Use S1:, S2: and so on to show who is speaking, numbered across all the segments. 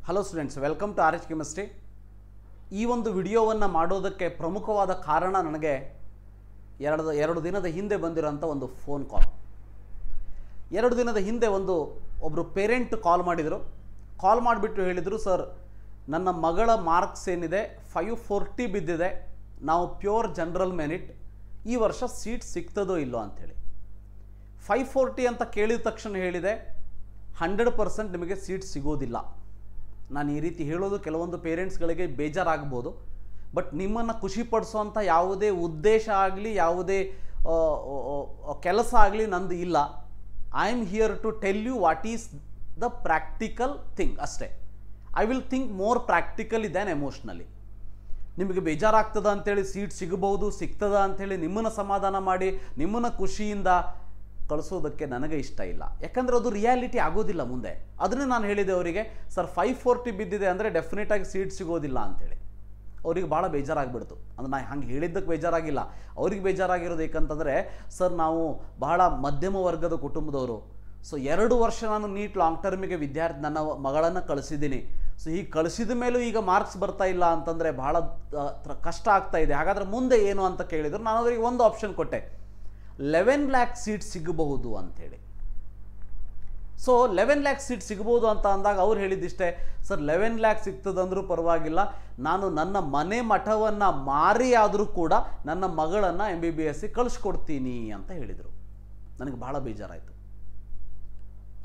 S1: Hello students, welcome to RH chemistry. ಈ ಒಂದು ವಿಡಿಯೋವನ್ನು ಮಾಡೋದಕ್ಕೆ ಪ್ರಮುಖವಾದ ಕಾರಣ ನನಗೆ ಎರಡು ದಿನದ ಹಿಂದೆ ಬಂದಿರೋಂಥ ಒಂದು ಫೋನ್ ಕಾಲ್. 2 ದಿನದ ಹಿಂದೆ ಒಬ್ಬರು ಪೇರೆಂಟ್ ಕಾಲ್ ಮಾಡಿದರು. ಕಾಲ್ ಮಾಡಿಬಿಟ್ಟು ಹೇಳಿದರು, ಸರ್ ನನ್ನ ಮಗಳ ಮಾರ್ಕ್ಸ್ ಏನಿದೆ 540 ಬಿದ್ದಿದೆ, ನಾವು ಪ್ಯೂರ್ ಜನರಲ್ ಮೆರಿಟ್, ಈ ವರ್ಷ ಸೀಟ್ ಸಿಗ್ತದೋ ಇಲ್ಲೋ ಅಂಥೇಳಿ. 540 ಅಂತ ಕೇಳಿದ ತಕ್ಷಣ ಹೇಳಿದೆ 100% ನಿಮಗೆ ಸೀಟ್ ಸಿಗೋದಿಲ್ಲ. ನಾನು ಈ ರೀತಿ ಹೇಳೋದು ಕೆಲವೊಂದು ಪೇರೆಂಟ್ಸ್ಗಳಿಗೆ ಬೇಜಾರಾಗ್ಬೋದು, ಬಟ್ ನಿಮ್ಮನ್ನು ಖುಷಿಪಡಿಸೋಂಥ ಯಾವುದೇ ಉದ್ದೇಶ ಆಗಲಿ ಯಾವುದೇ ಕೆಲಸ ಆಗಲಿ ನಂದು ಇಲ್ಲ. I am here to tell you what is the practical thing ಅಷ್ಟೇ. I will think more practically than emotionally. ನಿಮಗೆ ಬೇಜಾರಾಗ್ತದ ಅಂಥೇಳಿ ಸೀಟ್ ಸಿಗಬಹುದು ಸಿಗ್ತದ ಅಂಥೇಳಿ ನಿಮ್ಮನ್ನು ಸಮಾಧಾನ ಮಾಡಿ ನಿಮ್ಮನ್ನು ಖುಷಿಯಿಂದ ಕಳಿಸೋದಕ್ಕೆ ನನಗೆ ಇಷ್ಟ ಇಲ್ಲ. ಯಾಕಂದರೆ ಅದು ರಿಯಾಲಿಟಿ ಆಗೋದಿಲ್ಲ ಮುಂದೆ. ಅದನ್ನೇ ನಾನು ಹೇಳಿದೆ ಅವರಿಗೆ, ಸರ್ 540 ಬಿದ್ದಿದೆ ಅಂದರೆ ಡೆಫಿನೆಟಾಗಿ ಸೀಟ್ ಸಿಗೋದಿಲ್ಲ ಅಂಥೇಳಿ. ಅವ್ರಿಗೆ ಭಾಳ ಬೇಜಾರಾಗಿಬಿಡ್ತು. ಅಂದರೆ ನಾನು ಹಂಗೆ ಹೇಳಿದ್ದಕ್ಕೆ ಬೇಜಾರಾಗಿಲ್ಲ, ಅವ್ರಿಗೆ ಬೇಜಾರಾಗಿರೋದು ಏಕಂತಂದರೆ, ಸರ್ ನಾವು ಬಹಳ ಮಧ್ಯಮ ವರ್ಗದ ಕುಟುಂಬದವರು, ಸೊ 2 ವರ್ಷ ನಾನು ನೀಟ್ ಲಾಂಗ್ ಟರ್ಮಿಗೆ ನನ್ನ ಮಗಳನ್ನು ಕಳಿಸಿದ್ದೀನಿ. ಸೊ ಹೀಗೆ ಕಳಿಸಿದ ಮೇಲೂ ಈಗ ಮಾರ್ಕ್ಸ್ ಬರ್ತಾ ಇಲ್ಲ ಅಂತಂದರೆ ಭಾಳ ಕಷ್ಟ ಆಗ್ತಾ ಇದೆ. ಹಾಗಾದರೆ ಮುಂದೆ ಏನು ಅಂತ ಕೇಳಿದ್ರು. ನಾನು ಅವರಿಗೆ ಒಂದು ಆಪ್ಷನ್ ಕೊಟ್ಟೆ, 11 lakh ಸೀಟ್ ಸಿಗಬಹುದು ಅಂಥೇಳಿ. ಸೊ 11 lakh ಸೀಟ್ ಸಿಗಬಹುದು ಅಂತ ಅಂದಾಗ ಅವ್ರು ಹೇಳಿದ್ದಿಷ್ಟೇ, ಸರ್ 11 lakh ಸಿಗ್ತದಂದ್ರೂ ಪರವಾಗಿಲ್ಲ, ನಾನು ನನ್ನ ಮನೆ ಮಠವನ್ನು ಮಾರಿ ಆದರೂ ಕೂಡ ನನ್ನ ಮಗಳನ್ನು MBBSಗೆ ಕಳಿಸ್ಕೊಡ್ತೀನಿ ಅಂತ ಹೇಳಿದರು. ನನಗೆ ಭಾಳ ಬೇಜಾರಾಯಿತು.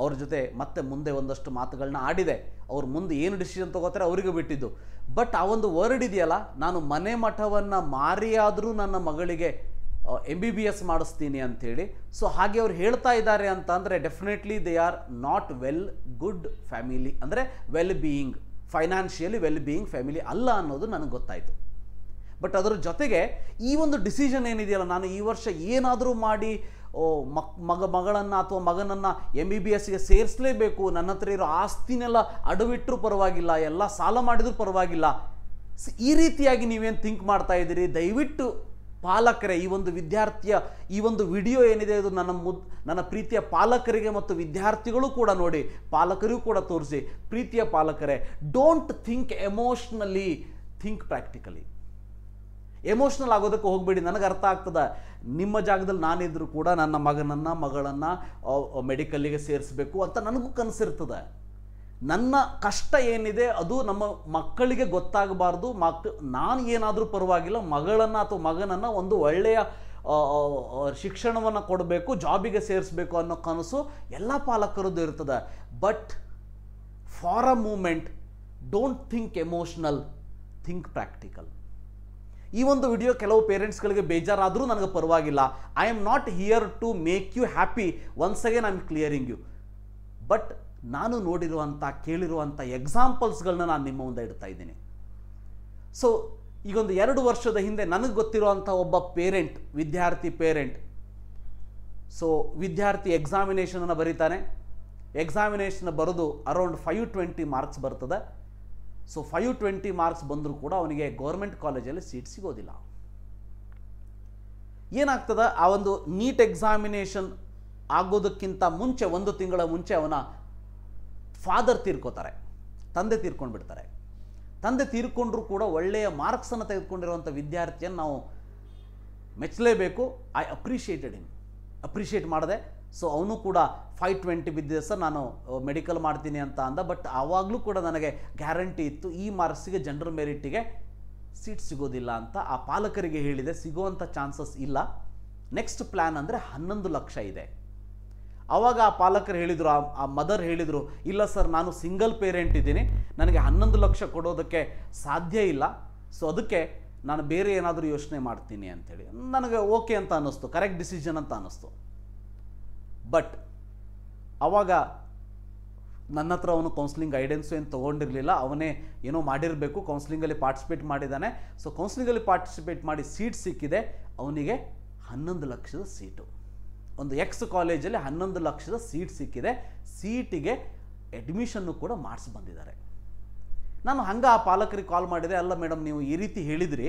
S1: ಅವ್ರ ಜೊತೆ ಮತ್ತೆ ಮುಂದೆ ಒಂದಷ್ಟು ಮಾತುಗಳನ್ನ ಆಡಿದೆ. ಅವ್ರು ಮುಂದೆ ಏನು ಡಿಸಿಷನ್ ತಗೋತಾರೆ ಅವರಿಗೆ ಬಿಟ್ಟಿದ್ದು. ಬಟ್ ಆ ಒಂದು ವರ್ಡ್ ಇದೆಯಲ್ಲ, ನಾನು ಮನೆ ಮಠವನ್ನು ಮಾರಿಯಾದರೂ ನನ್ನ ಮಗಳಿಗೆ MBBS ಮಾಡಿಸ್ತೀನಿ ಅಂಥೇಳಿ. ಸೊ ಹಾಗೆ ಅವ್ರು ಹೇಳ್ತಾ ಇದ್ದಾರೆ ಅಂತ ಅಂದರೆ definitely they are not good family, ಅಂದರೆ well being, financially well being family ಅಲ್ಲ ಅನ್ನೋದು ನನಗೆ ಗೊತ್ತಾಯಿತು. ಬಟ್ ಅದರ ಜೊತೆಗೆ ಈ ಒಂದು ಡಿಸಿಷನ್ ಏನಿದೆಯಲ್ಲ, ನಾನು ಈ ವರ್ಷ ಏನಾದರೂ ಮಾಡಿ ಮಗಳನ್ನು ಅಥವಾ ಮಗನನ್ನು MBBSಗೆ ಸೇರಿಸಲೇಬೇಕು, ನನ್ನ ಹತ್ರ ಇರೋ ಆಸ್ತಿನೆಲ್ಲ ಅಡವಿಟ್ಟರೂ ಪರವಾಗಿಲ್ಲ, ಎಲ್ಲ ಸಾಲ ಮಾಡಿದ್ರೂ ಪರವಾಗಿಲ್ಲ, ಈ ರೀತಿಯಾಗಿ ನೀವೇನು ಥಿಂಕ್ ಮಾಡ್ತಾ ಇದ್ದೀರಿ, ದಯವಿಟ್ಟು ಪಾಲಕರೇ, ಈ ಒಂದು ವಿದ್ಯಾರ್ಥಿಯ ಈ ಒಂದು ವಿಡಿಯೋ ಏನಿದೆ ಇದು ನನ್ನ ಪ್ರೀತಿಯ ಪಾಲಕರಿಗೆ ಮತ್ತು ವಿದ್ಯಾರ್ಥಿಗಳು ಕೂಡ ನೋಡಿ, ಪಾಲಕರಿಗೂ ಕೂಡ ತೋರಿಸಿ. ಪ್ರೀತಿಯ ಪಾಲಕರೇ, don't think emotionally, think practically. Emotional ಆಗೋದಕ್ಕೆ ಹೋಗಬೇಡಿ. ನನಗೆ ಅರ್ಥ ಆಗ್ತದೆ, ನಿಮ್ಮ ಜಾಗದಲ್ಲಿ ನಾನಿದ್ರೂ ಕೂಡ ನನ್ನ ಮಗಳನ್ನು ಮೆಡಿಕಲ್ಲಿಗೆ ಸೇರಿಸಬೇಕು ಅಂತ ನನಗೂ ಕನಸಿರ್ತದೆ. ನನ್ನ ಕಷ್ಟ ಏನಿದೆ ಅದು ನಮ್ಮ ಮಕ್ಕಳಿಗೆ ಗೊತ್ತಾಗಬಾರ್ದು. ನಾನು ಏನಾದರೂ ಪರವಾಗಿಲ್ಲ, ಮಗಳನ್ನು ಅಥವಾ ಮಗನನ್ನು ಒಂದು ಒಳ್ಳೆಯ ಶಿಕ್ಷಣವನ್ನು ಕೊಡಬೇಕು, ಜಾಬಿಗೆ ಸೇರಿಸಬೇಕು ಅನ್ನೋ ಕನಸು ಎಲ್ಲ ಪಾಲಕರದ್ದು ಇರ್ತದೆ. But for a moment don't think emotional, think practical. ಈ ಒಂದು ವಿಡಿಯೋ ಕೆಲವು ಪೇರೆಂಟ್ಸ್ಗಳಿಗೆ ಬೇಜಾರಾದರೂ ನನಗೆ ಪರವಾಗಿಲ್ಲ. I am not here to make you happy, once again I am clearing you. But ನಾನು ನೋಡಿರುವಂಥ ಕೇಳಿರುವಂಥ ಎಕ್ಸಾಂಪಲ್ಸ್ಗಳನ್ನ ನಾನು ನಿಮ್ಮ ಮುಂದೆ ಇಡ್ತಾ ಇದ್ದೀನಿ. ಸೊ ಈಗೊಂದು 2 ವರ್ಷದ ಹಿಂದೆ ನನಗೆ ಗೊತ್ತಿರುವಂಥ ಒಬ್ಬ ಪೇರೆಂಟ್, ವಿದ್ಯಾರ್ಥಿ ಪೇರೆಂಟ್. ಸೊ ವಿದ್ಯಾರ್ಥಿ ಎಕ್ಸಾಮಿನೇಷನನ್ನು ಬರೀತಾನೆ. ಎಕ್ಸಾಮಿನೇಷನ್ ಬರೆದು ಅರೌಂಡ್ 520 ಮಾರ್ಕ್ಸ್ ಬರ್ತದೆ. ಸೊ 520 ಮಾರ್ಕ್ಸ್ ಬಂದರೂ ಕೂಡ ಅವನಿಗೆ ಗೌರ್ಮೆಂಟ್ ಕಾಲೇಜಲ್ಲಿ ಸೀಟ್ ಸಿಗೋದಿಲ್ಲ. ಏನಾಗ್ತದೆ, ಆ ಒಂದು ನೀಟ್ ಎಕ್ಸಾಮಿನೇಷನ್ ಆಗೋದಕ್ಕಿಂತ ಮುಂಚೆ 1 ತಿಂಗಳ ಮುಂಚೆ ಅವನ ಫಾದರ್ ತೀರ್ಕೋತಾರೆ, ತಂದೆ ತೀರ್ಕೊಂಡ್ಬಿಡ್ತಾರೆ. ತಂದೆ ತೀರ್ಕೊಂಡ್ರೂ ಕೂಡ ಒಳ್ಳೆಯ ಮಾರ್ಕ್ಸನ್ನು ತೆಗೆದುಕೊಂಡಿರುವಂಥ ವಿದ್ಯಾರ್ಥಿಯನ್ನು ನಾವು ಮೆಚ್ಚಲೇಬೇಕು. ಐ ಅಪ್ರಿಷಿಯೇಟೆಡ್ ಹಿಮ್, ಅಪ್ರಿಷಿಯೇಟ್ ಮಾಡಿದೆ. ಸೊ ಅವನು ಕೂಡ 520 ಬಿದ್ದಿದೆ ಸರ್, ನಾನು ಮೆಡಿಕಲ್ ಮಾಡ್ತೀನಿ ಅಂತ ಅಂದ. ಬಟ್ ಆವಾಗಲೂ ಕೂಡ ನನಗೆ ಗ್ಯಾರಂಟಿ ಇತ್ತು, ಈ ಮಾರ್ಕ್ಸಿಗೆ ಜನರಲ್ ಮೆರಿಟಿಗೆ ಸೀಟ್ ಸಿಗೋದಿಲ್ಲ ಅಂತ ಆ ಪಾಲಕರಿಗೆ ಹೇಳಿದೆ. ಸಿಗೋವಂಥ ಚಾನ್ಸಸ್ ಇಲ್ಲ. ನೆಕ್ಸ್ಟ್ ಪ್ಲ್ಯಾನ್ ಅಂದರೆ 11 ಲಕ್ಷ ಇದೆ. ಆವಾಗ ಆ ಪಾಲಕರು ಹೇಳಿದರು, ಆ ಮದರ್ ಹೇಳಿದರು, ಇಲ್ಲ ಸರ್ ನಾನು ಸಿಂಗಲ್ ಪೇರೆಂಟ್ ಇದ್ದೀನಿ, ನನಗೆ 11 ಲಕ್ಷ ಕೊಡೋದಕ್ಕೆ ಸಾಧ್ಯ ಇಲ್ಲ, ಸೊ ಅದಕ್ಕೆ ನಾನು ಬೇರೆ ಏನಾದರೂ ಯೋಚನೆ ಮಾಡ್ತೀನಿ ಅಂಥೇಳಿ. ನನಗೆ ಓಕೆ ಅಂತ ಅನ್ನಿಸ್ತು, ಕರೆಕ್ಟ್ ಡಿಸಿಷನ್ ಅಂತ ಅನ್ನಿಸ್ತು. ಬಟ್ ಆವಾಗ ನನ್ನ ಹತ್ರ ಅವನು ಕೌನ್ಸಿಲಿಂಗ್ ಗೈಡೆನ್ಸು ಏನು ತೊಗೊಂಡಿರಲಿಲ್ಲ, ಅವನೇ ಏನೋ ಮಾಡಿರಬೇಕು, ಕೌನ್ಸಿಲಿಂಗಲ್ಲಿ ಪಾರ್ಟಿಸಿಪೇಟ್ ಮಾಡಿದ್ದಾನೆ. ಸೊ ಕೌನ್ಸಿಲಿಂಗಲ್ಲಿ ಪಾರ್ಟಿಸಿಪೇಟ್ ಮಾಡಿ ಸೀಟ್ ಸಿಕ್ಕಿದೆ ಅವನಿಗೆ. 11 ಲಕ್ಷದ ಸೀಟು, ಒಂದು ಎಕ್ಸ್ ಕಾಲೇಜಲ್ಲಿ 11 ಲಕ್ಷದ ಸೀಟ್ ಸಿಕ್ಕಿದೆ. ಸೀಟಿಗೆ ಅಡ್ಮಿಷನ್ನು ಕೂಡ ಮಾಡಿಸಿ ಬಂದಿದ್ದಾರೆ. ನಾನು ಹಂಗೆ ಆ ಪಾಲಕರಿಗೆ ಕಾಲ್ ಮಾಡಿದೆ, ಅಲ್ಲ ಮೇಡಮ್ ನೀವು ಈ ರೀತಿ ಹೇಳಿದ್ರಿ,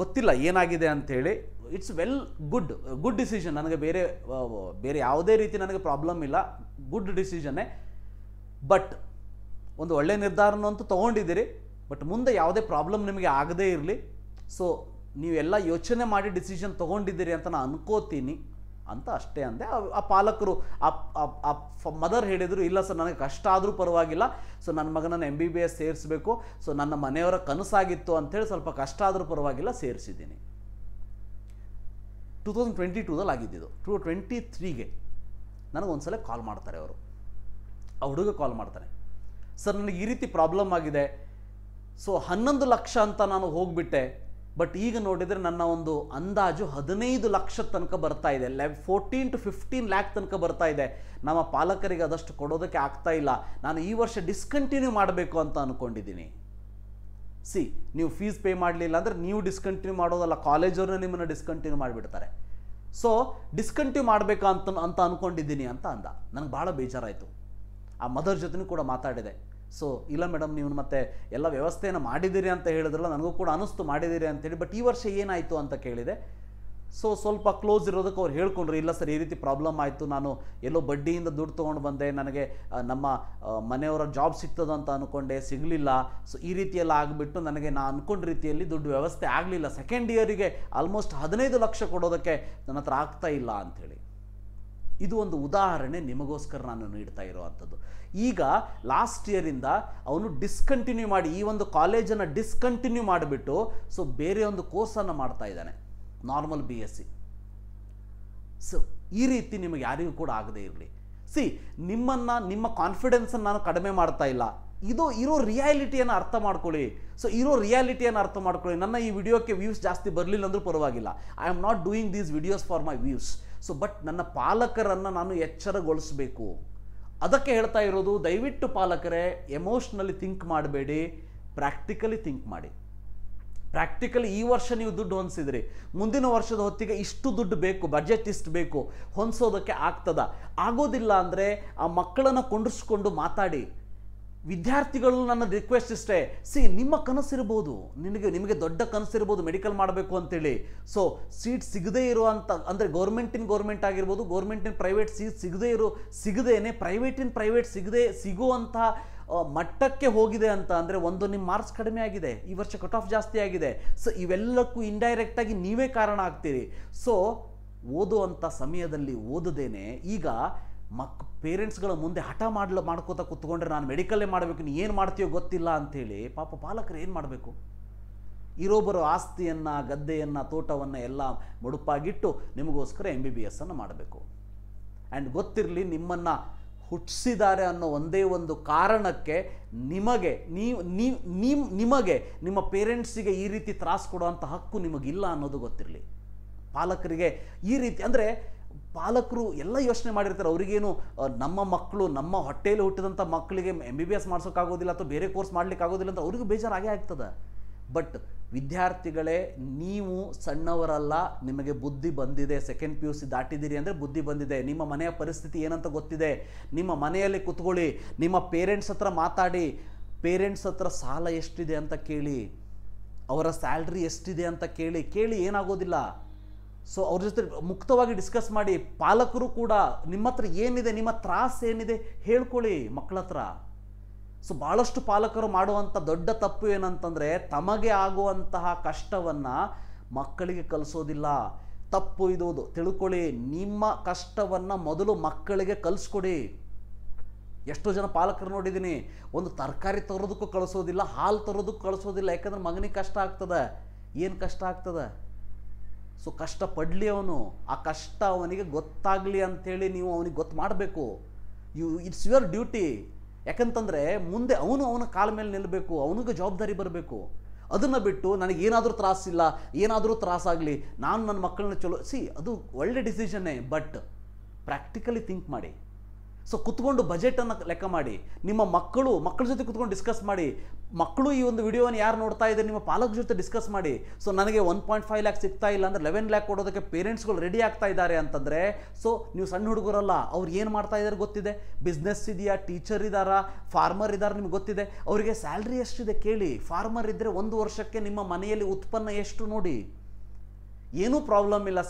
S1: ಗೊತ್ತಿಲ್ಲ ಏನಾಗಿದೆ ಅಂಥೇಳಿ. It's good decision. ನನಗೆ ಬೇರೆ ಯಾವುದೇ ರೀತಿ ನನಗೆ ಪ್ರಾಬ್ಲಮ್ ಇಲ್ಲ, ಗುಡ್ ಡಿಸಿಷನ್ನೇ. ಬಟ್ ಒಂದು ಒಳ್ಳೆ ನಿರ್ಧಾರನಂತೂ ತೊಗೊಂಡಿದ್ದೀರಿ, ಬಟ್ ಮುಂದೆ ಯಾವುದೇ ಪ್ರಾಬ್ಲಮ್ ನಿಮಗೆ ಆಗದೇ ಇರಲಿ. ಸೊ ನೀವೆಲ್ಲ ಯೋಚನೆ ಮಾಡಿ ಡಿಸಿಷನ್ ತೊಗೊಂಡಿದ್ದೀರಿ ಅಂತ ನಾನು ಅನ್ಕೋತೀನಿ ಅಂತ ಅಷ್ಟೇ ಅಂದೆ. ಆ ಪಾಲಕರು ಆ ಮದರ್ ಹೇಳಿದರು, ಇಲ್ಲ ಸರ್ ನನಗೆ ಕಷ್ಟ ಆದರೂ ಪರವಾಗಿಲ್ಲ, ಸೊ ನನ್ನ ಮಗನನ್ನು MBBS ಸೇರಿಸಬೇಕು, ಸೊ ನನ್ನ ಮನೆಯವರ ಕನಸಾಗಿತ್ತು ಅಂಥೇಳಿ ಸ್ವಲ್ಪ ಕಷ್ಟ ಆದರೂ ಪರವಾಗಿಲ್ಲ ಸೇರಿಸಿದ್ದೀನಿ. 2022ದಲ್ಲಿ ಆಗಿದ್ದಿದ್ದು. 2023ಗೆ ನನಗೊಂದ್ಸಲ ಕಾಲ್ ಮಾಡ್ತಾರೆ ಅವರು, ಆ ಹುಡುಗ ಕಾಲ್ ಮಾಡ್ತಾನೆ, ಸರ್ ನನಗೆ ಈ ರೀತಿ ಪ್ರಾಬ್ಲಮ್ ಆಗಿದೆ, ಸೊ 11 ಲಕ್ಷ ಅಂತ ನಾನು ಹೋಗಿಬಿಟ್ಟೆ, ಬಟ್ ಈಗ ನೋಡಿದರೆ ನನ್ನ ಒಂದು ಅಂದಾಜು 15 ಲಕ್ಷ ತನಕ ಬರ್ತಾ ಇದೆ, 14 to 15 ಲ್ಯಾಕ್ ತನಕ ಬರ್ತಾ ಇದೆ, ನಮ್ಮ ಪಾಲಕರಿಗೆ ಅದಷ್ಟು ಕೊಡೋದಕ್ಕೆ ಆಗ್ತಾ ಇಲ್ಲ, ನಾನು ಈ ವರ್ಷ ಡಿಸ್ಕಂಟಿನ್ಯೂ ಮಾಡಬೇಕು ಅಂತ ಅಂದ್ಕೊಂಡಿದ್ದೀನಿ. ನೀವು ಫೀಸ್ ಪೇ ಮಾಡಲಿಲ್ಲ ಅಂದರೆ ನೀವು ಡಿಸ್ಕಂಟಿನ್ಯೂ ಮಾಡೋದಲ್ಲ, ಕಾಲೇಜವ್ರನ್ನ ನಿಮ್ಮನ್ನು ಡಿಸ್ಕಂಟಿನ್ಯೂ ಮಾಡಿಬಿಡ್ತಾರೆ. ಸೊ ಡಿಸ್ಕಂಟಿನ್ಯೂ ಮಾಡಬೇಕಾ ಅಂತ ಅಂದ್ಕೊಂಡಿದ್ದೀನಿ ಅಂತ ಅಂದ. ನನಗೆ ಭಾಳ ಬೇಜಾರಾಯಿತು. ಆ ಮದರ್ ಜೊತೆನೂ ಕೂಡ ಮಾತಾಡಿದೆ. ಸೊ ಇಲ್ಲ ಮೇಡಮ್, ನೀವು ಮತ್ತೆ ಎಲ್ಲ ವ್ಯವಸ್ಥೆಯನ್ನು ಮಾಡಿದ್ದೀರಿ ಅಂತ ಹೇಳಿದ್ರಲ್ಲ, ನನಗೂ ಕೂಡ ಅನಿಸ್ತು ಮಾಡಿದ್ದೀರಿ ಅಂತೇಳಿ, ಬಟ್ ಈ ವರ್ಷ ಏನಾಯಿತು ಅಂತ ಕೇಳಿದೆ. ಸೊ ಸ್ವಲ್ಪ ಕ್ಲೋಸ್ ಇರೋದಕ್ಕೆ ಅವ್ರು ಹೇಳ್ಕೊಂಡ್ರು, ಇಲ್ಲ ಸರ್ ಈ ರೀತಿ ಪ್ರಾಬ್ಲಮ್ ಆಯಿತು, ನಾನು ಎಲ್ಲೋ ಬಡ್ಡಿಯಿಂದ ದುಡ್ಡು ತೊಗೊಂಡು ಬಂದೆ, ನನಗೆ ನಮ್ಮ ಮನೆಯವರ ಜಾಬ್ ಸಿಗ್ತದೆ ಅಂತ ಅಂದ್ಕೊಂಡೆ, ಸಿಗಲಿಲ್ಲ, ಸೊ ಈ ರೀತಿಯೆಲ್ಲ ಆಗಿಬಿಟ್ಟು ನನಗೆ ನಾನು ಅಂದ್ಕೊಂಡ ರೀತಿಯಲ್ಲಿ ದುಡ್ಡು ವ್ಯವಸ್ಥೆ ಆಗಲಿಲ್ಲ, ಸೆಕೆಂಡ್ ಇಯರಿಗೆ ಆಲ್ಮೋಸ್ಟ್ 15 ಲಕ್ಷ ಕೊಡೋದಕ್ಕೆ ನನ್ನ ಹತ್ರ ಆಗ್ತಾ ಇಲ್ಲ ಅಂಥೇಳಿ. ಇದು ಒಂದು ಉದಾಹರಣೆ ನಿಮಗೋಸ್ಕರ ನಾನು ನೀಡ್ತಾ ಇರೋವಂಥದ್ದು. ಈಗ ಲಾಸ್ಟ್ ಇಯರಿಂದ ಅವನು ಡಿಸ್ಕಂಟಿನ್ಯೂ ಮಾಡಿ, ಈ ಒಂದು ಕಾಲೇಜನ್ನು ಡಿಸ್ಕಂಟಿನ್ಯೂ ಮಾಡಿಬಿಟ್ಟು ಸೊ ಬೇರೆ ಒಂದು ಕೋರ್ಸನ್ನು ಮಾಡ್ತಾ ಇದ್ದಾನೆ, ನಾರ್ಮಲ್ BSc. ಸೊ ಈ ರೀತಿ ನಿಮಗೆ ಯಾರಿಗೂ ಕೂಡ ಆಗದೇ ಇರಲಿ. ನಿಮ್ಮ ಕಾನ್ಫಿಡೆನ್ಸನ್ನು ನಾನು ಕಡಿಮೆ ಮಾಡ್ತಾ ಇಲ್ಲ, ಇರೋ ರಿಯಾಲಿಟಿಯನ್ನು ಅರ್ಥ ಮಾಡ್ಕೊಳ್ಳಿ. ಸೊ ಇರೋ ರಿಯಾಲಿಟಿಯನ್ನು ಅರ್ಥ ಮಾಡ್ಕೊಳ್ಳಿ. ನನ್ನ ಈ ವಿಡಿಯೋಕ್ಕೆ ವ್ಯೂಸ್ ಜಾಸ್ತಿ ಬರಲಿಲ್ಲ ಅಂದರೂ ಪರವಾಗಿಲ್ಲ, I am not doing these videos for my views. So but ನನ್ನ ಪಾಲಕರನ್ನು ನಾನು ಎಚ್ಚರಗೊಳಿಸಬೇಕು, ಅದಕ್ಕೆ ಹೇಳ್ತಾ ಇರೋದು. ದಯವಿಟ್ಟು ಪಾಲಕರೇ, ಎಮೋಷ್ನಲಿ ಥಿಂಕ್ ಮಾಡಬೇಡಿ, ಪ್ರಾಕ್ಟಿಕಲಿ ಥಿಂಕ್ ಮಾಡಿ. ಪ್ರಾಕ್ಟಿಕಲಿ ಈ ವರ್ಷ ನೀವು ದುಡ್ಡು ಹೊಂದಿಸಿದ್ರಿ, ಮುಂದಿನ ವರ್ಷದ ಹೊತ್ತಿಗೆ ಇಷ್ಟು ದುಡ್ಡು ಬೇಕು, ಬಜೆಟ್ ಇಷ್ಟು ಬೇಕು, ಹೊಂದಿಸೋದಕ್ಕೆ ಆಗ್ತದ? ಆಗೋದಿಲ್ಲ ಅಂದರೆ ಆ ಮಕ್ಕಳನ್ನು ಕೊಂಡಿಸ್ಕೊಂಡು ಮಾತಾಡಿ. ವಿದ್ಯಾರ್ಥಿಗಳು ನನ್ನ ರಿಕ್ವೆಸ್ಟ್ ಇಷ್ಟೇ, ನಿಮ್ಮ ಕನಸಿರ್ಬೋದು, ನಿಮಗೆ ದೊಡ್ಡ ಕನಸಿರ್ಬೋದು ಮೆಡಿಕಲ್ ಮಾಡಬೇಕು ಅಂತೇಳಿ. ಸೊ ಸೀಟ್ ಸಿಗದೇ ಇರುವಂಥ, ಅಂದರೆ ಗೌರ್ಮೆಂಟ್ ಆಗಿರ್ಬೋದು, ಗೌರ್ಮೆಂಟಿನ ಪ್ರೈವೇಟ್ ಸೀಟ್ ಸಿಗದೇನೆ ಪ್ರೈವೇಟ್ ಸಿಗುವಂಥ ಮಟ್ಟಕ್ಕೆ ಹೋಗಿದೆ ಅಂತ ಅಂದರೆ, ಒಂದು ನಿಮ್ಮ ಮಾರ್ಕ್ಸ್ ಕಡಿಮೆ ಆಗಿದೆ, ಈ ವರ್ಷ ಕಟ್ ಆಫ್ ಜಾಸ್ತಿ ಆಗಿದೆ. ಸೊ ಇವೆಲ್ಲಕ್ಕೂ ಇಂಡೈರೆಕ್ಟಾಗಿ ನೀವೇ ಕಾರಣ ಆಗ್ತೀರಿ. ಸೊ ಓದುವಂಥ ಸಮಯದಲ್ಲಿ ಓದದೇನೆ ಈಗ ಪೇರೆಂಟ್ಸ್ಗಳ ಮುಂದೆ ಹಠ ಮಾಡ್ಕೋತಾ ಕೂತ್ಕೊಂಡ್ರೆ, ನಾನು ಮೆಡಿಕಲ್ಲೇ ಮಾಡಬೇಕು, ನೀ ಏನು ಮಾಡ್ತೀಯೋ ಗೊತ್ತಿಲ್ಲ ಅಂಥೇಳಿ ಪಾಪ ಪಾಲಕರು ಏನು ಮಾಡಬೇಕು? ಇರೋಬ್ಬರು ಆಸ್ತಿಯನ್ನು, ಗದ್ದೆಯನ್ನು, ತೋಟವನ್ನು ಎಲ್ಲ ಮುಡುಪಾಗಿಟ್ಟು ನಿಮಗೋಸ್ಕರ MBBS ಅನ್ನು ಮಾಡಬೇಕು. ಆ್ಯಂಡ್ ಗೊತ್ತಿರಲಿ, ನಿಮ್ಮನ್ನು ಹುಟ್ಟಿಸಿದ್ದಾರೆ ಅನ್ನೋ ಒಂದೇ ಒಂದು ಕಾರಣಕ್ಕೆ ನಿಮಗೆ ನಿಮ್ಮ ಪೇರೆಂಟ್ಸಿಗೆ ಈ ರೀತಿ ತ್ರಾಸು ಕೊಡುವಂಥ ಹಕ್ಕು ನಿಮಗಿಲ್ಲ ಅನ್ನೋದು ಗೊತ್ತಿರಲಿ. ಪಾಲಕರಿಗೆ ಈ ರೀತಿ ಅಂದರೆ, ಪಾಲಕರು ಎಲ್ಲ ಯೋಚನೆ ಮಾಡಿರ್ತಾರೆ, ಅವರಿಗೇನು ನಮ್ಮ ಮಕ್ಕಳು, ನಮ್ಮ ಹೊಟ್ಟೆಯಲ್ಲಿ ಹುಟ್ಟಿದಂಥ ಮಕ್ಕಳಿಗೆ MBBS ಮಾಡ್ಸೋಕ್ಕಾಗೋದಿಲ್ಲ ಅಥವಾ ಬೇರೆ ಕೋರ್ಸ್ ಮಾಡ್ಲಿಕ್ಕೆ ಆಗೋದಿಲ್ಲ ಅಂತ ಅವ್ರಿಗೂ ಬೇಜಾರಾಗೇ ಆಗ್ತದೆ. ಬಟ್ ವಿದ್ಯಾರ್ಥಿಗಳೇ, ನೀವು ಸಣ್ಣವರಲ್ಲ, ನಿಮಗೆ ಬುದ್ಧಿ ಬಂದಿದೆ. ಸೆಕೆಂಡ್ PUC ದಾಟಿದ್ದೀರಿ ಅಂದರೆ ಬುದ್ಧಿ ಬಂದಿದೆ. ನಿಮ್ಮ ಮನೆಯ ಪರಿಸ್ಥಿತಿ ಏನಂತ ಗೊತ್ತಿದೆ. ನಿಮ್ಮ ಮನೆಯಲ್ಲಿ ಕೂತ್ಕೊಳ್ಳಿ, ನಿಮ್ಮ ಪೇರೆಂಟ್ಸ್ ಹತ್ರ ಮಾತಾಡಿ, ಪೇರೆಂಟ್ಸ್ ಹತ್ರ ಸಾಲ ಎಷ್ಟಿದೆ ಅಂತ ಕೇಳಿ, ಅವರ ಸ್ಯಾಲ್ರಿ ಎಷ್ಟಿದೆ ಅಂತ ಕೇಳಿ ಏನಾಗೋದಿಲ್ಲ. ಸೊ ಅವ್ರ ಜೊತೆ ಮುಕ್ತವಾಗಿ ಡಿಸ್ಕಸ್ ಮಾಡಿ. ಪಾಲಕರು ಕೂಡ ನಿಮ್ಮ ಹತ್ರ ಏನಿದೆ, ನಿಮ್ಮ ತ್ರಾಸ ಏನಿದೆ ಹೇಳ್ಕೊಳ್ಳಿ ಮಕ್ಕಳ ಹತ್ರ. ಸೊ ಭಾಳಷ್ಟು ಪಾಲಕರು ಮಾಡುವಂಥ ದೊಡ್ಡ ತಪ್ಪು ಏನಂತಂದರೆ, ತಮಗೆ ಆಗುವಂತಹ ಕಷ್ಟವನ್ನು ಮಕ್ಕಳಿಗೆ ಕಲಿಸೋದಿಲ್ಲ. ತಪ್ಪು ಇದು, ತಿಳ್ಕೊಳ್ಳಿ. ನಿಮ್ಮ ಕಷ್ಟವನ್ನು ಮೊದಲು ಮಕ್ಕಳಿಗೆ ಕಲಿಸ್ಕೊಡಿ. ಎಷ್ಟೋ ಜನ ಪಾಲಕರು ನೋಡಿದ್ದೀನಿ, ಒಂದು ತರಕಾರಿ ತರೋದಕ್ಕೂ ಕಳಿಸೋದಿಲ್ಲ, ಹಾಲು ತರೋದಕ್ಕೂ ಕಳಿಸೋದಿಲ್ಲ. ಯಾಕಂದ್ರೆ ಮಗನಿಗೆ ಕಷ್ಟ ಆಗ್ತದೆ. ಏನು ಕಷ್ಟ ಆಗ್ತದೆ? ಸೊ ಕಷ್ಟ ಪಡಲಿ ಅವನು, ಆ ಕಷ್ಟ ಅವನಿಗೆ ಗೊತ್ತಾಗಲಿ ಅಂಥೇಳಿ ನೀವು ಅವನಿಗೆ ಗೊತ್ತು ಮಾಡಬೇಕು. It's your duty. ಯಾಕಂತಂದರೆ ಮುಂದೆ ಅವನ ಕಾಲ ಮೇಲೆ ನಿಲ್ಲಬೇಕು, ಅವನಿಗೆ ಜವಾಬ್ದಾರಿ ಬರಬೇಕು. ಅದನ್ನು ಬಿಟ್ಟು ನನಗೇನಾದರೂ ತ್ರಾಸಿಲ್ಲ, ಏನಾದರೂ ತ್ರಾಸಾಗಲಿ, ನಾನು ನನ್ನ ಮಕ್ಕಳನ್ನ ಚಲೋ ಅದು ಒಳ್ಳೆ ಡಿಸಿಷನ್ನೇ, ಬಟ್ ಪ್ರಾಕ್ಟಿಕಲಿ ಥಿಂಕ್ ಮಾಡಿ. ಸೊ ಕುತ್ಕೊಂಡು ಬಜೆಟನ್ನು ಲೆಕ್ಕ ಮಾಡಿ. ನಿಮ್ಮ ಮಕ್ಕಳ ಜೊತೆ ಕುತ್ಕೊಂಡು ಡಿಸ್ಕಸ್ ಮಾಡಿ. ಮಕ್ಕಳು ಈ ಒಂದು ವಿಡಿಯೋವನ್ನು ಯಾರು ನೋಡ್ತಾ ಇದ್ದಾರೆ, ನಿಮ್ಮ ಪಾಲಕರ ಜೊತೆ ಡಿಸ್ಕಸ್ ಮಾಡಿ. ಸೊ ನನಗೆ 1.5 ಲ್ಯಾಕ್ ಸಿಗ್ತಾ ಇಲ್ಲ ಅಂದರೆ 11 ಲ್ಯಾಕ್ ಕೊಡೋದಕ್ಕೆ ಪೇರೆಂಟ್ಸ್ಗಳು ರೆಡಿ ಆಗ್ತಾ ಇದ್ದಾರೆ ಅಂತಂದರೆ, ಸೊ ನೀವು ಸಣ್ಣ ಹುಡುಗರಲ್ಲ, ಅವ್ರು ಏನು ಮಾಡ್ತಾ ಇದ್ದಾರೆ ಗೊತ್ತಿದೆ. ಬಿಸ್ನೆಸ್ ಇದೆಯಾ, ಟೀಚರ್ ಇದ್ದಾರಾ, ಫಾರ್ಮರ್ ಇದ್ದಾರೆ, ನಿಮ್ಗೆ ಗೊತ್ತಿದೆ. ಅವರಿಗೆ ಸ್ಯಾಲ್ರಿ ಎಷ್ಟಿದೆ ಕೇಳಿ. ಫಾರ್ಮರ್ ಇದ್ದರೆ 1 ವರ್ಷಕ್ಕೆ ನಿಮ್ಮ ಮನೆಯಲ್ಲಿ ಉತ್ಪನ್ನ ಎಷ್ಟು ನೋಡಿ. ಏನೂ ಪ್ರಾಬ್ಲಮ್ ಇಲ್ಲ.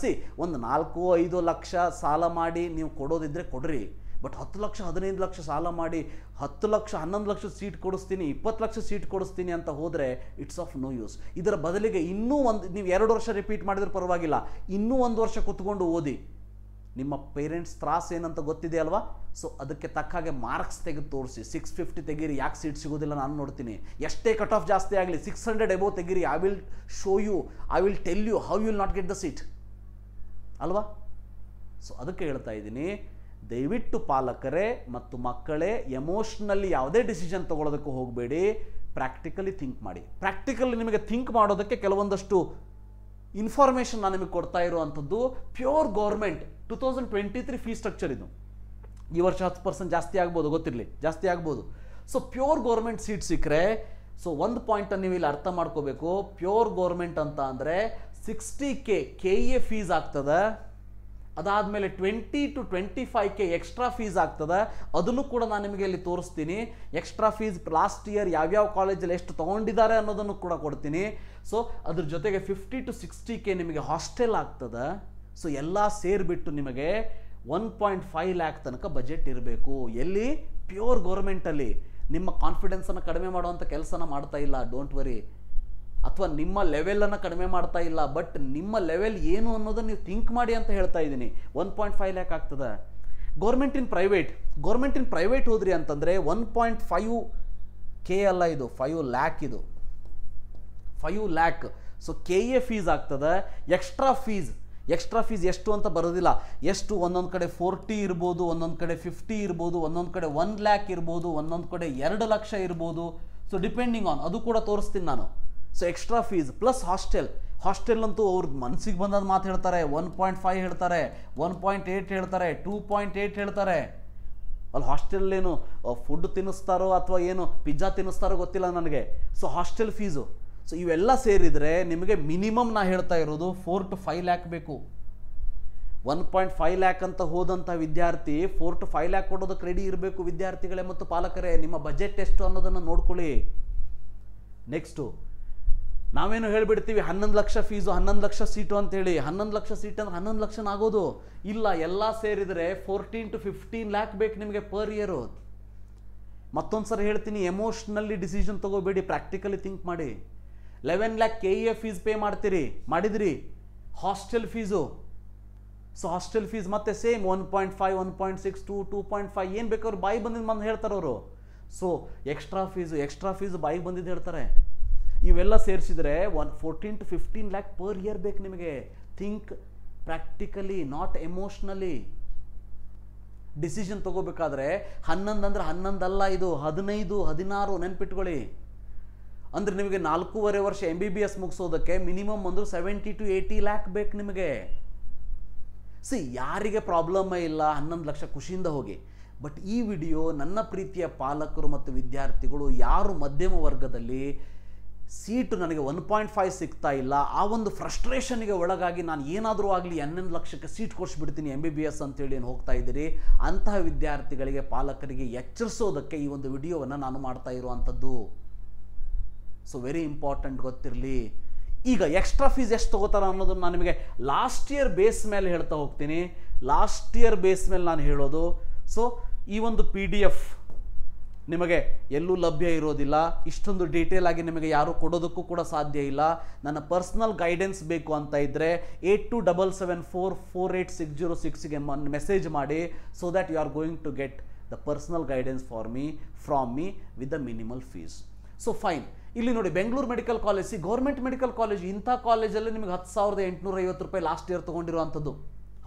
S1: ಒಂದು 4-5 ಲಕ್ಷ ಸಾಲ ಮಾಡಿ ನೀವು ಕೊಡೋದಿದ್ರೆ ಕೊಡ್ರಿ, ಬಟ್ 10 ಲಕ್ಷ 15 ಲಕ್ಷ ಸಾಲ ಮಾಡಿ 10 ಲಕ್ಷ 11 ಲಕ್ಷ ಸೀಟ್ ಕೊಡಿಸ್ತೀನಿ, 20 ಲಕ್ಷ ಸೀಟ್ ಕೊಡಿಸ್ತೀನಿ ಅಂತ ಹೋದರೆ ಇಟ್ಸ್ ಆಫ್ ನೋ ಯೂಸ್. ಇದರ ಬದಲಿಗೆ ಇನ್ನೂ ನೀವು 2 ವರ್ಷ ರಿಪೀಟ್ ಮಾಡಿದ್ರೆ ಪರವಾಗಿಲ್ಲ, ಇನ್ನೂ 1 ವರ್ಷ ಕುತ್ಕೊಂಡು ಓದಿ. ನಿಮ್ಮ ಪೇರೆಂಟ್ಸ್ ತ್ರಾಸ ಏನಂತ ಗೊತ್ತಿದೆ ಅಲ್ವಾ? ಸೊ ಅದಕ್ಕೆ ತಕ್ಕ ಹಾಗೆ ಮಾರ್ಕ್ಸ್ ತೆಗೆದು ತೋರಿಸಿ. 650 ತೆಗೀರಿ, ಯಾಕೆ ಸೀಟ್ ಸಿಗೋದಿಲ್ಲ ನಾನು ನೋಡ್ತೀನಿ. ಎಷ್ಟೇ ಕಟ್ ಆಫ್ ಜಾಸ್ತಿ ಆಗಲಿ 600 ಎಬೋ ತೆಗೀರಿ. I will show you, I will tell you how you will not get the seat ಅಲ್ವಾ? ಸೊ ಅದಕ್ಕೆ ಹೇಳ್ತಾ ಇದ್ದೀನಿ, ದಯವಿಟ್ಟು ಪಾಲಕರೇ ಮತ್ತು ಮಕ್ಕಳೇ ಎಮೋಷ್ನಲಿ ಯಾವುದೇ ಡಿಸಿಷನ್ ತೊಗೊಳೋದಕ್ಕೆ ಹೋಗಬೇಡಿ, ಪ್ರಾಕ್ಟಿಕಲಿ ಥಿಂಕ್ ಮಾಡಿ. ಪ್ರಾಕ್ಟಿಕಲಿ ನಿಮಗೆ ಥಿಂಕ್ ಮಾಡೋದಕ್ಕೆ ಕೆಲವೊಂದಷ್ಟು ಇನ್ಫಾರ್ಮೇಷನ್ ನಾನು ನಿಮಗೆ ಕೊಡ್ತಾ ಇರುವಂಥದ್ದು. ಪ್ಯೂರ್ ಗೌರ್ಮೆಂಟ್ 2023 ಫೀಸ್ ಸ್ಟ್ರಕ್ಚರ್ ಇದು. ಈ ವರ್ಷ 10% ಜಾಸ್ತಿ ಆಗ್ಬೋದು, ಗೊತ್ತಿರಲಿ, ಜಾಸ್ತಿ ಆಗ್ಬೋದು. ಸೊ ಪ್ಯೂರ್ ಗೌರ್ಮೆಂಟ್ ಸೀಟ್ ಸಿಕ್ಕರೆ, ಸೊ ಒಂದು ಪಾಯಿಂಟನ್ನು ನೀವು ಇಲ್ಲಿ ಅರ್ಥ ಮಾಡ್ಕೋಬೇಕು. ಪ್ಯೂರ್ ಗೌರ್ಮೆಂಟ್ ಅಂತ ಅಂದರೆ 60K KA ಫೀಸ್ ಆಗ್ತದೆ, ಅದಾದಮೇಲೆ 20 to 25K ಎಕ್ಸ್ಟ್ರಾ ಫೀಸ್ ಆಗ್ತದೆ. ಅದನ್ನು ಕೂಡ ನಾನು ನಿಮಗೆ ಇಲ್ಲಿ ತೋರಿಸ್ತೀನಿ. ಎಕ್ಸ್ಟ್ರಾ ಫೀಸ್ ಲಾಸ್ಟ್ ಇಯರ್ ಯಾವ್ಯಾವ ಕಾಲೇಜಲ್ಲಿ ಎಷ್ಟು ತೊಗೊಂಡಿದ್ದಾರೆ ಅನ್ನೋದನ್ನು ಕೂಡ ಕೊಡ್ತೀನಿ. ಸೊ ಅದ್ರ ಜೊತೆಗೆ 50 to 60K ನಿಮಗೆ ಹಾಸ್ಟೆಲ್ ಆಗ್ತದೆ. ಸೊ ಎಲ್ಲ ಸೇರಿಬಿಟ್ಟು ನಿಮಗೆ 1.5 ಲ್ಯಾಕ್ ತನಕ ಬಜೆಟ್ ಇರಬೇಕು. ಎಲ್ಲಿ? ಪ್ಯೂರ್ ಗೌರ್ಮೆಂಟಲ್ಲಿ. ನಿಮ್ಮ ಕಾನ್ಫಿಡೆನ್ಸನ್ನು ಕಡಿಮೆ ಮಾಡುವಂಥ ಕೆಲಸನ ಮಾಡ್ತಾ ಇಲ್ಲ, ಡೋಂಟ್ ವರಿ. ಅಥವಾ ನಿಮ್ಮ ಲೆವೆಲನ್ನು ಕಡಿಮೆ ಮಾಡ್ತಾ ಇಲ್ಲ, ಬಟ್ ನಿಮ್ಮ ಲೆವೆಲ್ ಏನು ಅನ್ನೋದನ್ನು ನೀವು ಥಿಂಕ್ ಮಾಡಿ ಅಂತ ಹೇಳ್ತಾ ಇದ್ದೀನಿ. 1.5 ಲ್ಯಾಕ್ ಆಗ್ತದೆ. ಗೌರ್ಮೆಂಟ್ ಇನ್ ಪ್ರೈವೇಟ್ ಹೋದ್ರಿ ಅಂತಂದರೆ 1.5K ಅಲ್ಲ, ಇದು 5 ಲ್ಯಾಕ್, ಇದು 5 ಲ್ಯಾಕ್. ಸೊ KA ಫೀಸ್ ಆಗ್ತದೆ. ಎಕ್ಸ್ಟ್ರಾ ಫೀಸ್ ಎಷ್ಟು ಅಂತ ಬರೋದಿಲ್ಲ. ಎಷ್ಟು? ಒಂದೊಂದು ಕಡೆ 40 ಇರ್ಬೋದು, ಒಂದೊಂದು ಕಡೆ 50 ಇರ್ಬೋದು, ಒಂದೊಂದು ಕಡೆ 1 ಲ್ಯಾಕ್ ಇರ್ಬೋದು, ಒಂದೊಂದು ಕಡೆ 2 ಲಕ್ಷ ಇರ್ಬೋದು. ಸೊ ಡಿಪೆಂಡಿಂಗ್ ಆನ್, ಅದು ಕೂಡ ತೋರಿಸ್ತೀನಿ ನಾನು. So extra fees plus hostel ಅಂತೂ ಅವ್ರ ಮನಸ್ಸಿಗೆ ಬಂದದ ಮಾತು ಹೇಳ್ತಾರೆ. 1.5 ಹೇಳ್ತಾರೆ, 1.8 ಹೇಳ್ತಾರೆ, 2.8 ಹೇಳ್ತಾರೆ. ಅಲ್ಲಿ ಹಾಸ್ಟೆಲ್ ಏನು ಫುಡ್ ತಿನ್ನಿಸ್ತಾರೋ ಅಥವಾ ಏನು ಪಿಜ್ಜಾ ತಿನ್ನಿಸ್ತಾರೋ ಗೊತ್ತಿಲ್ಲ ನನಗೆ. ಸೊ ಹಾಸ್ಟೆಲ್ ಫೀಸು, ಸೊ ಇವೆಲ್ಲ ಸೇರಿದರೆ ನಿಮಗೆ ಮಿನಿಮಮ್ ನಾ ಹೇಳ್ತಾ ಇರೋದು 4 to 5 ಲ್ಯಾಕ್ ಬೇಕು. 1.5 ಲ್ಯಾಕ್ ಅಂತ ಹೋದಂಥ ವಿದ್ಯಾರ್ಥಿ 4 to 5 ಲ್ಯಾಕ್ ಕೊಡೋದಕ್ಕೆ ರೆಡಿ ಇರಬೇಕು. ವಿದ್ಯಾರ್ಥಿಗಳೇ ಮತ್ತು ಪಾಲಕರೇ, ನಿಮ್ಮ ಬಜೆಟ್ ಎಷ್ಟು ಅನ್ನೋದನ್ನು ನೋಡ್ಕೊಳ್ಳಿ. ನೆಕ್ಸ್ಟು ನಾವೇನು ಹೇಳಿಬಿಡ್ತೀವಿ 11 ಲಕ್ಷ ಫೀಸು, 11 ಲಕ್ಷ ಸೀಟು ಅಂತೇಳಿ. 11 ಲಕ್ಷ ಸೀಟ್ ಅಂದ್ರೆ 11 ಲಕ್ಷನ ಆಗೋದು ಇಲ್ಲ. ಎಲ್ಲ ಸೇರಿದರೆ 14 to 15 ಲ್ಯಾಕ್ ಬೇಕು ನಿಮಗೆ ಪರ್ ಇಯರು. ಮತ್ತೊಂದು ಸರಿ ಹೇಳ್ತೀನಿ, ಎಮೋಷ್ನಲ್ಲಿ ಡಿಸಿಷನ್ ತಗೋಬೇಡಿ, ಪ್ರಾಕ್ಟಿಕಲಿ ಥಿಂಕ್ ಮಾಡಿ. 11 ಲ್ಯಾಕ್ KA ಫೀಸ್ ಪೇ ಮಾಡಿದ್ರಿ. Hostel fees, so hostel fees ಮತ್ತೆ ಸೇಮ್ 1.5, 1.6, 2.5 ಏನು ಬೇಕಾದ್ರು ಬಾಯಿ ಬಂದಿದ್ದು ಹೇಳ್ತಾರೆ ಅವರು. ಸೊ ಎಕ್ಸ್ಟ್ರಾ ಫೀಸು ಬಾಯಿಗೆ ಬಂದಿದ್ದು ಹೇಳ್ತಾರೆ. ಇವೆಲ್ಲ ಸೇರಿಸಿದರೆ 14 to 15 ಲ್ಯಾಕ್ ಪರ್ ಇಯರ್ ಬೇಕು ನಿಮಗೆ. Think practically, not emotionally. Decision ತಗೋಬೇಕಾದ್ರೆ 11 ಅಂದರೆ 11 ಅಲ್ಲ, ಇದು 15, 16 ನೆನ್ಪಿಟ್ಕೊಳ್ಳಿ. ಅಂದರೆ ನಿಮಗೆ 4.5 ವರ್ಷ MBBS ಮುಗಿಸೋದಕ್ಕೆ ಮಿನಿಮಮ್ ಒಂದು 70 to 80 ಲ್ಯಾಕ್ ಬೇಕು ನಿಮಗೆ. ಯಾರಿಗೆ ಪ್ರಾಬ್ಲಮ್ಮೇ ಇಲ್ಲ 11 ಲಕ್ಷ ಖುಷಿಯಿಂದ ಹೋಗಿ. ಬಟ್ ಈ ವಿಡಿಯೋ ನನ್ನ ಪ್ರೀತಿಯ ಪಾಲಕರು ಮತ್ತು ವಿದ್ಯಾರ್ಥಿಗಳು ಯಾರು ಮಧ್ಯಮ ವರ್ಗದಲ್ಲಿ ಸೀಟು ನನಗೆ 1.5 ಸಿಗ್ತಾ ಇಲ್ಲ, ಆ ಒಂದು ಫ್ರಸ್ಟ್ರೇಷನ್ಗೆ ಒಳಗಾಗಿ ನಾನು ಏನಾದರೂ ಆಗಲಿ 11 ಲಕ್ಷಕ್ಕೆ ಸೀಟ್ ಕೊಡಿಸ್ಬಿಡ್ತೀನಿ MBBS ಅಂತೇಳಿ ಏನು ಹೋಗ್ತಾ ಇದ್ದೀರಿ, ಅಂತಹ ವಿದ್ಯಾರ್ಥಿಗಳಿಗೆ ಪಾಲಕರಿಗೆ ಎಚ್ಚರಿಸೋದಕ್ಕೆ ಈ ಒಂದು ವಿಡಿಯೋವನ್ನು ನಾನು ಮಾಡ್ತಾ ಇರುವಂಥದ್ದು. ಸೊ ವೆರಿ ಇಂಪಾರ್ಟೆಂಟ್ ಗೊತ್ತಿರಲಿ. ಈಗ ಎಕ್ಸ್ಟ್ರಾ ಫೀಸ್ ಎಷ್ಟು ತೊಗೋತಾರೆ ಅನ್ನೋದನ್ನು ನಾನು ನಿಮಗೆ ಲಾಸ್ಟ್ ಇಯರ್ ಬೇಸ್ ಮೇಲೆ ಹೇಳ್ತಾ ಹೋಗ್ತೀನಿ. ಲಾಸ್ಟ್ ಇಯರ್ ಬೇಸ್ ಮೇಲೆ ನಾನು ಹೇಳೋದು. ಸೊ ಈ ಒಂದು PDF ನಿಮಗೆ ಎಲ್ಲೂ ಲಭ್ಯ ಇರೋದಿಲ್ಲ. ಇಷ್ಟೊಂದು ಡೀಟೇಲ್ ಆಗಿ ನಿಮಗೆ ಯಾರು ಕೊಡೋದಕ್ಕೂ ಕೂಡ ಸಾಧ್ಯ ಇಲ್ಲ. ನನ್ನ ಪರ್ಸ್ನಲ್ ಗೈಡೆನ್ಸ್ ಬೇಕು ಅಂತ ಇದ್ದರೆ 8277448606ಗೆ ಮೆಸೇಜ್ ಮಾಡಿ. So that you are going to get the personal guidance from me with the minimal fees. So fine. ಇಲ್ಲಿ ನೋಡಿ, Bengaluru medical college, government medical college, ಇಂಥ ಕಾಲೇಜಲ್ಲಿ ನಿಮಗೆ 10,850 ರೂಪಾಯಿ ಲಾಸ್ಟ್ ಇಯರ್ ತೊಗೊಂಡಿರುವಂಥದ್ದು,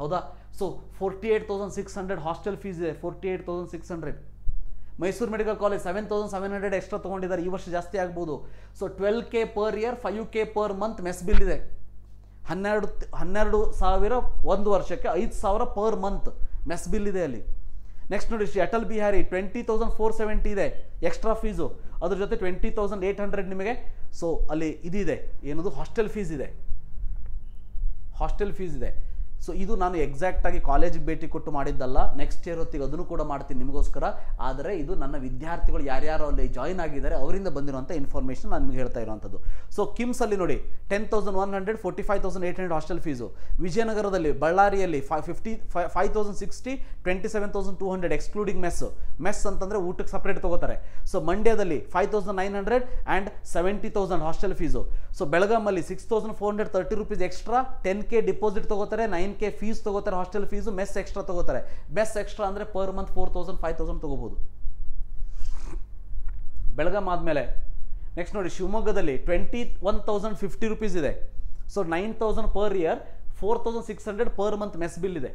S1: ಹೌದಾ? ಸೊ 48,600 ಹಾಸ್ಟೆಲ್ ಫೀಸ್ ಇದೆ, 48,600. ಮೈಸೂರು ಮೆಡಿಕಲ್ ಕಾಲೇಜ್ 7,700 ಎಕ್ಸ್ಟ್ರಾ ತೊಗೊಂಡಿದ್ದಾರೆ, ಈ ವರ್ಷ ಜಾಸ್ತಿ ಆಗ್ಬೋದು. So 12K per year, 5K per month mess bill ಇದೆ. 12,000 ಒಂದು ವರ್ಷಕ್ಕೆ, 5,000 ಪರ್ ಮಂತ್ ಮೆಸ್ ಬಿಲ್ ಇದೆ ಅಲ್ಲಿ. ನೆಕ್ಸ್ಟ್ ನೋಡಿ, ಶ್ರೀ ಅಟಲ್ ಬಿಹಾರಿ 20,470 ಇದೆ ಎಕ್ಸ್ಟ್ರಾ ಫೀಸು. ಅದ್ರ ಜೊತೆ 20,800 ನಿಮಗೆ. ಸೊ ಅಲ್ಲಿ ಇದಿದೆ, ಏನದು ಹಾಸ್ಟೆಲ್ ಫೀಸ್ ಇದೆ. ಸೊ ಇದು ನಾನು ಎಕ್ಸಾಕ್ಟಾಗಿ ಕಾಲೇಜಿಗೆ ಭೇಟಿ ಕೊಟ್ಟು ಮಾಡಿದ್ದಲ್ಲ, ನೆಕ್ಸ್ಟ್ ಇಯರ್ ಹೊತ್ತಿಗೆ ಅದನ್ನು ಕೂಡ ಮಾಡ್ತೀನಿ ನಿಮಗೋಸ್ಕರ. ಆದರೆ ಇದು ನನ್ನ ವಿದ್ಯಾರ್ಥಿಗಳು ಯಾರ್ಯಾರು ಅಲ್ಲಿ ಜಾಯಿನ್ ಆಗಿದ್ದಾರೆ ಅವರಿಂದ ಬಂದಿರುವಂಥ ಇನ್ಫಾರ್ಮೇಷನ್ ನಾನು ನಿಮಗೆ ಹೇಳ್ತಾ ಇರುವಂಥದ್ದು. ಸೊ ಕಿಮ್ಸಲ್ಲಿ ನೋಡಿ 10,100, 45,800 ಹಾಸ್ಟೆಲ್ ಫೀಸು. ವಿಜಯನಗರದಲ್ಲಿ, ಬಳ್ಳಾರಿಯಲ್ಲಿ 5,060, 27,200 ಎಕ್ಸ್ಕ್ಲೂಡಿಂಗ್ ಮೆಸ್ ಅಂತಂದರೆ ಊಟಕ್ಕೆ ಸಪ್ರೇಟ್ ತಗೋತಾರೆ. ಸೊ ಮಂಡ್ಯದಲ್ಲಿ 5,900 ಆ್ಯಂಡ್ 70,000 ಹಾಸ್ಟೆಲ್ ಫೀಸು. ಸೊ ಬೆಳಗಾಮಲ್ಲಿ 6,430 ರೂಪೀಸ್ ಎಕ್ಸ್ಟ್ರಾ, 10K ಡಿಪಾಸಿಟ್ ತಗೋತಾರೆ, 9K ಫೀಸ್ ತಗೋತಾರೆ ಹಾಸ್ಟೆಲ್ ಫೀಸು, ಮೆಸ್ ಎಕ್ಸ್ಟ್ರಾ ತಗೋತಾರೆ. ಮೆಸ್ ಎಕ್ಸ್ಟ್ರಾ ಅಂದರೆ ಪರ್ ಮಂತ್ 4,000, 5,000 ತಗೋಬಹುದು. ಬೆಳಗಾಂ ಆದಮೇಲೆ ನೆಕ್ಸ್ಟ್ ನೋಡಿ ಶಿವಮೊಗ್ಗದಲ್ಲಿ 21,050 ರೂಪೀಸ್ ಇದೆ. So 9,000 per year, 4,600 per month mess bill ಇದೆ.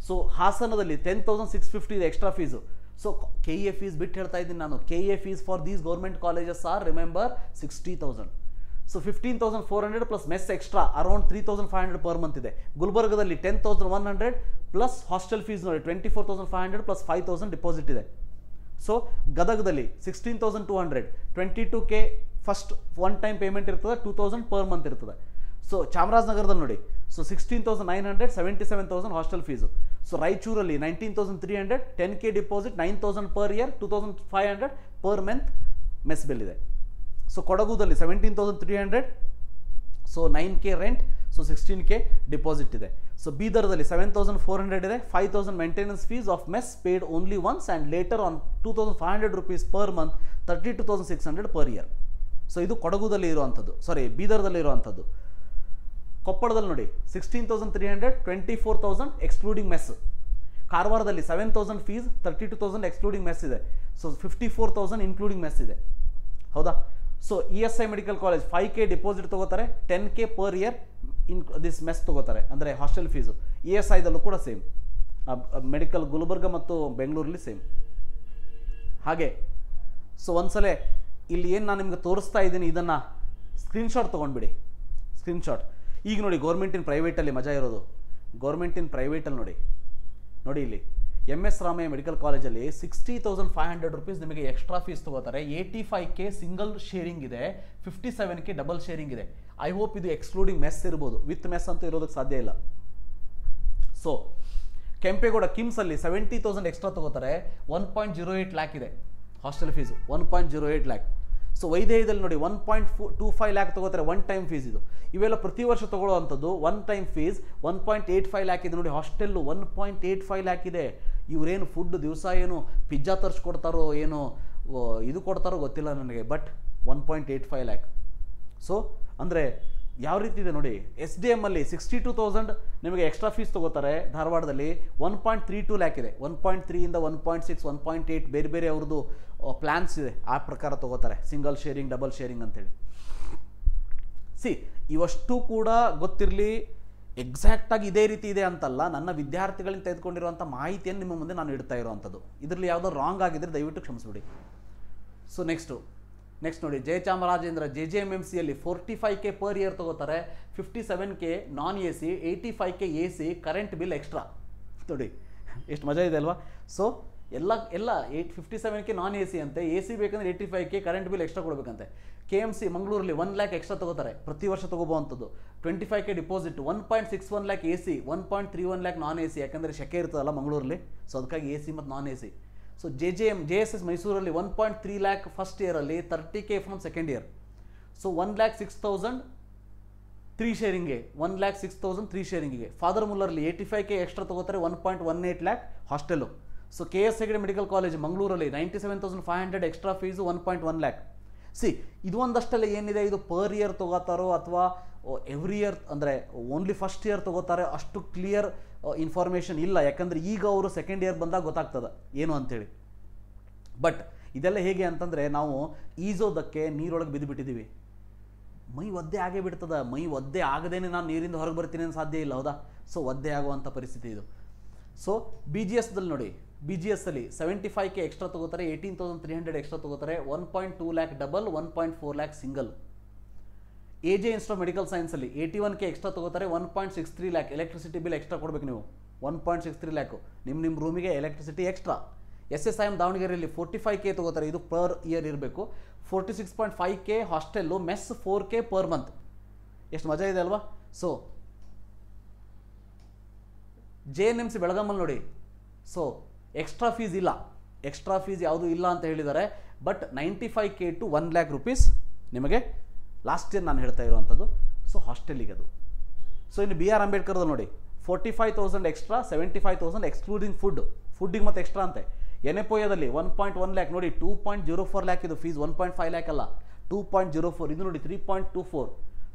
S1: ಸೊ ಹಾಸನದಲ್ಲಿ 10,650 ಇದೆ extra fees. So KA fees ಬಿಟ್ಟು ಹೇಳ್ತಾ ಇದ್ದೀನಿ ನಾನು. KA fees for these government colleges are remember 60,000. So 15,400 plus mess extra around 3,500 per month ಇದೆ. ಗುಲ್ಬರ್ಗದಲ್ಲಿ 10,100 ಪ್ಲಸ್ ಹಾಸ್ಟೆಲ್ ಫೀಸ್ ನೋಡಿ 24,500 ಪ್ಲಸ್ 5,000 ಡಿಪಾಸಿಟ್ ಇದೆ. ಸೊ ಗದಗದಲ್ಲಿ 16,200, 22K first one time payment ಇರ್ತದೆ, 2,000 ಪರ್ ಮಂತ್ ಇರ್ತದೆ. ಸೊ ಚಾಮರಾಜನಗರದಲ್ಲಿ ನೋಡಿ, ಸೊ 16,900, 77,000 ಹಾಸ್ಟೆಲ್ ಫೀಸು. ಸೊ ರಾಯಚೂರಲ್ಲಿ 19,300, 10K deposit, 9,000 per year, 2,500 per month mess bill ಇದೆ. ಸೊ ಕೊಡಗುದಲ್ಲಿ 17,300, so 9K rent, so 16K deposit ಇದೆ. ಸೊ ಬೀದರ್ದಲ್ಲಿ 7,400 ಇದೆ, 5,000 maintenance fees of mess paid only once and later on 2,500 rupees per month, 32,600 per year. So ಇದು ಕೊಡಗುದಲ್ಲಿ ಇರುವಂಥದ್ದು, ಬೀದರ್ದಲ್ಲಿ ಇರುವಂಥದ್ದು. ಕೊಪ್ಪಳದಲ್ಲಿ ನೋಡಿ 16,300, 24,000 ಎಕ್ಸ್ಕ್ಲೂಡಿಂಗ್ ಮೆಸ್. ಕಾರವಾರದಲ್ಲಿ 7,000 ಫೀಸ್, 32,000 ಎಕ್ಸ್ಕ್ಲೂಡಿಂಗ್ ಮೆಸ್ ಇದೆ. ಸೊ 54,000 ಇನ್ಕ್ಲೂಡಿಂಗ್ ಮೆಸ್ ಇದೆ. ಹೌದಾ? So ESI medical college 5K deposit ತಗೋತಾರೆ, 10K per year this mess ತಗೋತಾರೆ, ಅಂದರೆ ಹಾಸ್ಟೆಲ್ ಫೀಸು. ESIದಲ್ಲೂ ಕೂಡ ಸೇಮ್, ಮೆಡಿಕಲ್ ಗುಲ್ಬರ್ಗ ಮತ್ತು ಬೆಂಗಳೂರಲ್ಲಿ ಸೇಮ್. ಹಾಗೆ ಸೊ ಒಂದ್ಸಲ ಇಲ್ಲಿ ಏನು ನಾನು ನಿಮ್ಗೆ ತೋರಿಸ್ತಾ ಇದ್ದೀನಿ ಇದನ್ನು ಸ್ಕ್ರೀನ್ಶಾಟ್ ತೊಗೊಂಡ್ಬಿಡಿ. ಸ್ಕ್ರೀನ್ಶಾಟ್ ಈಗ ನೋಡಿ, ಗೌರ್ಮೆಂಟ್ ಇನ್ ಪ್ರೈವೇಟಲ್ಲಿ ಮಜಾ ಇರೋದು. ಗೌರ್ಮೆಂಟ್ ಇನ್ ಪ್ರೈವೇಟಲ್ಲಿ ನೋಡಿ ಇಲ್ಲಿ MS ರಾಮಯ್ಯ ಮೆಡಿಕಲ್ ಕಾಲೇಜಲ್ಲಿ 60,500 ರೂಪೀಸ್ ನಿಮಗೆ ಎಕ್ಸ್ಟ್ರಾ ಫೀಸ್ ತಗೋತಾರೆ. 85K ಸಿಂಗಲ್ ಶೇರಿಂಗ್ ಇದೆ, 57K ಡಬಲ್ ಶೇರಿಂಗ್ ಇದೆ. ಐ ಹೋಪ್ ಇದು ಎಕ್ಸ್ಕ್ಲೂಡಿಂಗ್ ಮೆಸ್ ಇರ್ಬೋದು, ವಿತ್ ಮೆಸ್ ಅಂತೂ ಇರೋದಕ್ಕೆ ಸಾಧ್ಯ ಇಲ್ಲ. ಸೊ ಕೆಂಪೇಗೌಡ ಕಿಮ್ಸಲ್ಲಿ 70,000 ಎಕ್ಸ್ಟ್ರಾ ತಗೋತಾರೆ, 1.08 ಲ್ಯಾಕ್ ಇದೆ ಹಾಸ್ಟೆಲ್ ಫೀಸು, 1.08 ಲ್ಯಾಕ್. ಸೊ ವೈದೇಹದಲ್ಲಿ ನೋಡಿ 1.25 ಲ್ಯಾಕ್ ತಗೋತಾರೆ, ಒನ್ ಟೈಮ್ ಫೀಸ್ ಇದು. ಇವೆಲ್ಲ ಪ್ರತಿ ವರ್ಷ ತಗೊಳ್ಳೋವಂಥದ್ದು. ಒನ್ ಟೈಮ್ ಫೀಸ್ 1.85 ಲ್ಯಾಕ್ ಇದೆ ನೋಡಿ. ಹಾಸ್ಟೆಲ್ಲು 1.85 ಲ್ಯಾಕ್ ಇದೆ. ಇವರೇನು ಫುಡ್ ದಿವಸ ಏನು ಪಿಜ್ಜಾ ತರಿಸ್ಕೊಡ್ತಾರೋ ಏನೋ ಇದು ಕೊಡ್ತಾರೋ ಗೊತ್ತಿಲ್ಲ ನನಗೆ, ಬಟ್ 1.85 ಲ್ಯಾಕ್. ಸೊ ಅಂದರೆ ಯಾವ ರೀತಿ ಇದೆ ನೋಡಿ. SDM ಅಲ್ಲಿ 62,000 ನಿಮಗೆ ಎಕ್ಸ್ಟ್ರಾ ಫೀಸ್ ತಗೋತಾರೆ. ಧಾರವಾಡದಲ್ಲಿ 1.32 ಲ್ಯಾಕ್ ಇದೆ. 1.3 ಇಂದ 1.6, 1.8 ಬೇರೆ ಬೇರೆ ಅವ್ರದ್ದು ಪ್ಲ್ಯಾನ್ಸ್ ಇದೆ, ಆ ಪ್ರಕಾರ ತಗೋತಾರೆ. ಸಿಂಗಲ್ ಶೇರಿಂಗ್, ಡಬಲ್ ಶೇರಿಂಗ್ ಅಂತೇಳಿ. ಇವಷ್ಟು ಕೂಡ ಗೊತ್ತಿರಲಿ, ಎಕ್ಸಾಕ್ಟಾಗಿ ಇದೇ ರೀತಿ ಇದೆ ಅಂತಲ್ಲ, ನನ್ನ ವಿದ್ಯಾರ್ಥಿಗಳಿಂದ ತೆಗೆದುಕೊಂಡಿರುವಂಥ ಮಾಹಿತಿಯನ್ನು ನಿಮ್ಮ ಮುಂದೆ ನಾನು ಇಡ್ತಾ ಇರುವಂಥದ್ದು. ಇದರಲ್ಲಿ ಯಾವುದೋ ರಾಂಗ್ ಆಗಿದ್ದರೆ ದಯವಿಟ್ಟು ಕ್ಷಮಿಸ್ಬಿಡಿ. ಸೊ ನೆಕ್ಸ್ಟ್ ನೋಡಿ, ಜಯಚಾಮರಾಜೇಂದ್ರ JJMMCಯಲ್ಲಿ 45K ಪರ್ ಇಯರ್ ತಗೋತಾರೆ, 57K ನಾನ್ AC, 85K AC, current bill extra. ನೋಡಿ ಎಷ್ಟು ಮಜಾ ಇದೆ ಅಲ್ವಾ? ಸೊ ಎಲ್ಲ 57K ನಾನ್ AC ಅಂತೆ, AC ಬೇಕಂದ್ರೆ 85K, ಕರೆಂಟ್ ಬಿಲ್ ಎಕ್ಸ್ಟ್ರಾ ಕೊಡಬೇಕಂತೆ. KMC ಮಂಗಳೂರಲ್ಲಿ 1 ಲ್ಯಾಕ್ ಎಕ್ಸ್ಟ್ರಾ ತಗೋತಾರೆ, ಪ್ರತಿ ವರ್ಷ ತಗೋಬೋವಂಥದ್ದು. 25K deposit, 1.61 lakh AC, 1.31 lakh non AC, ಯಾಕಂದರೆ ಶೆಕೆ ಇರ್ತದಲ್ಲ ಮಂಗಳೂರಲ್ಲಿ, ಸೊ ಅದಕ್ಕಾಗಿ AC ಮತ್ತು ನಾನ್ AC. ಸೊ JSS ಮೈಸೂರಲ್ಲಿ 1.3 ಲ್ಯಾಕ್ ಫಸ್ಟ್ ಇಯರಲ್ಲಿ, 30K from second year. So 1,06,000 3 ಶೇರಿಂಗ್ಗೆ, 1,06,000 3 ಶೇರಿಂಗಿಗೆ. ಫಾದರ್ ಮುಲ್ಲರಲ್ಲಿ 85K ಎಕ್ಸ್ಟ್ರಾ ತಗೋತಾರೆ, 1.18 lakh hostel. So KS Hegde medical college ಮಂಗಳೂರಲ್ಲಿ 97,500 ಎಕ್ಸ್ಟ್ರಾ ಫೀಸು, 1.1 ಲ್ಯಾಕ್. ಇದು ಒಂದಷ್ಟೆಲ್ಲ ಏನಿದೆ, ಇದು ಪರ್ ಇಯರ್ ತಗೋತಾರೋ ಅಥವಾ ಎವ್ರಿ ಇಯರ್ ಅಂದರೆ ಓನ್ಲಿ ಫಸ್ಟ್ ಇಯರ್ ತಗೋತಾರೆ, ಅಷ್ಟು ಕ್ಲಿಯರ್ ಇನ್ಫಾರ್ಮೇಷನ್ ಇಲ್ಲ. ಯಾಕಂದರೆ ಈಗ ಅವರು ಸೆಕೆಂಡ್ ಇಯರ್ ಬಂದಾಗ ಗೊತ್ತಾಗ್ತದೆ ಏನು ಅಂಥೇಳಿ. ಬಟ್ ಇದೆಲ್ಲ ಹೇಗೆ ಅಂತಂದರೆ, ನಾವು ಈಜೋದಕ್ಕೆ ನೀರೊಳಗೆ ಬಿದ್ದುಬಿಟ್ಟಿದ್ದೀವಿ, ಮೈ ಒದ್ದೆ ಆಗೇ ಬಿಡ್ತದೆ. ಮೈ ಒದ್ದೆ ಆಗದೇನೆ ನಾನು ನೀರಿಂದ ಹೊರಗೆ ಬರ್ತೀನಿ ಅಂತ ಸಾಧ್ಯ ಇಲ್ಲ, ಹೌದಾ? ಸೊ ಒದ್ದೆ ಆಗುವಂಥ ಪರಿಸ್ಥಿತಿ ಇದು. ಸೊ BGSದಲ್ಲಿ ನೋಡಿ, BGSಲ್ಲಿ 75K ಎಕ್ಸ್ಟ್ರಾ ತಗೋತಾರೆ, 18,300 ಎಕ್ಸ್ಟ್ರಾ ತಗೋತಾರೆ, 1.2 lakh double, 1.4 lakh single. AJ institute of medical ಸೈನ್ಸಲ್ಲಿ 81K ಎಕ್ಸ್ಟ್ರಾ ತಗೋತಾರೆ, 1.63 ಲ್ಯಾಕ್. ಎಲೆಕ್ಟ್ರಿಸಿಟಿ ಬಿಲ್ ಎಕ್ಸ್ಟ್ರಾ ಕೊಡಬೇಕು ನೀವು, 1.63 ಲ್ಯಾಕು ನಿಮ್ಮ ರೂಮಿಗೆ ಎಲೆಕ್ಟ್ರಿಸಿಟಿ ಎಕ್ಸ್ಟ್ರಾ. SSIM ದಾವಣಗೆರೆಯಲ್ಲಿ 45K ತಗೋತಾರೆ, ಇದು ಪರ್ ಇಯರ್ ಇರಬೇಕು. 46.5K hostel, mess 4K per month. ಎಷ್ಟು ಮಜಾ ಇದೆ ಅಲ್ವಾ? ಸೊ JNMC ಬೆಳಗಾಮಲ್ಲಿ ನೋಡಿ, ಸೊ ಎಕ್ಸ್ಟ್ರಾ ಫೀಸ್ ಇಲ್ಲ, ಎಕ್ಸ್ಟ್ರಾ ಫೀಸ್ ಯಾವುದೂ ಇಲ್ಲ ಅಂತ ಹೇಳಿದ್ದಾರೆ. But 95K to 1 lakh rupees ನಿಮಗೆ ಲಾಸ್ಟ್ ಇಯರ್ ನಾನು ಹೇಳ್ತಾ ಇರುವಂಥದ್ದು. ಸೊ ಹಾಸ್ಟೆಲಿಗೆ ಅದು. ಸೊ ಇನ್ನು BR ಅಂಬೇಡ್ಕರ್ದು ನೋಡಿ 45,000 ಎಕ್ಸ್ಟ್ರಾ, 75,000 ಎಕ್ಸ್ಕ್ಲೂಡಿಂಗ್ ಫುಡ್ಡಿಗೆ ಮತ್ತು ಎಕ್ಸ್ಟ್ರಾ ಅಂತೆ. ಎನೆಪೋಯದಲ್ಲಿ 1.1 lakh ನೋಡಿ, 2.04 lakh ಇದು ಫೀಸ್, 1.5 lakh ಅಲ್ಲ, 2.04. ಇದು ನೋಡಿ 3.24.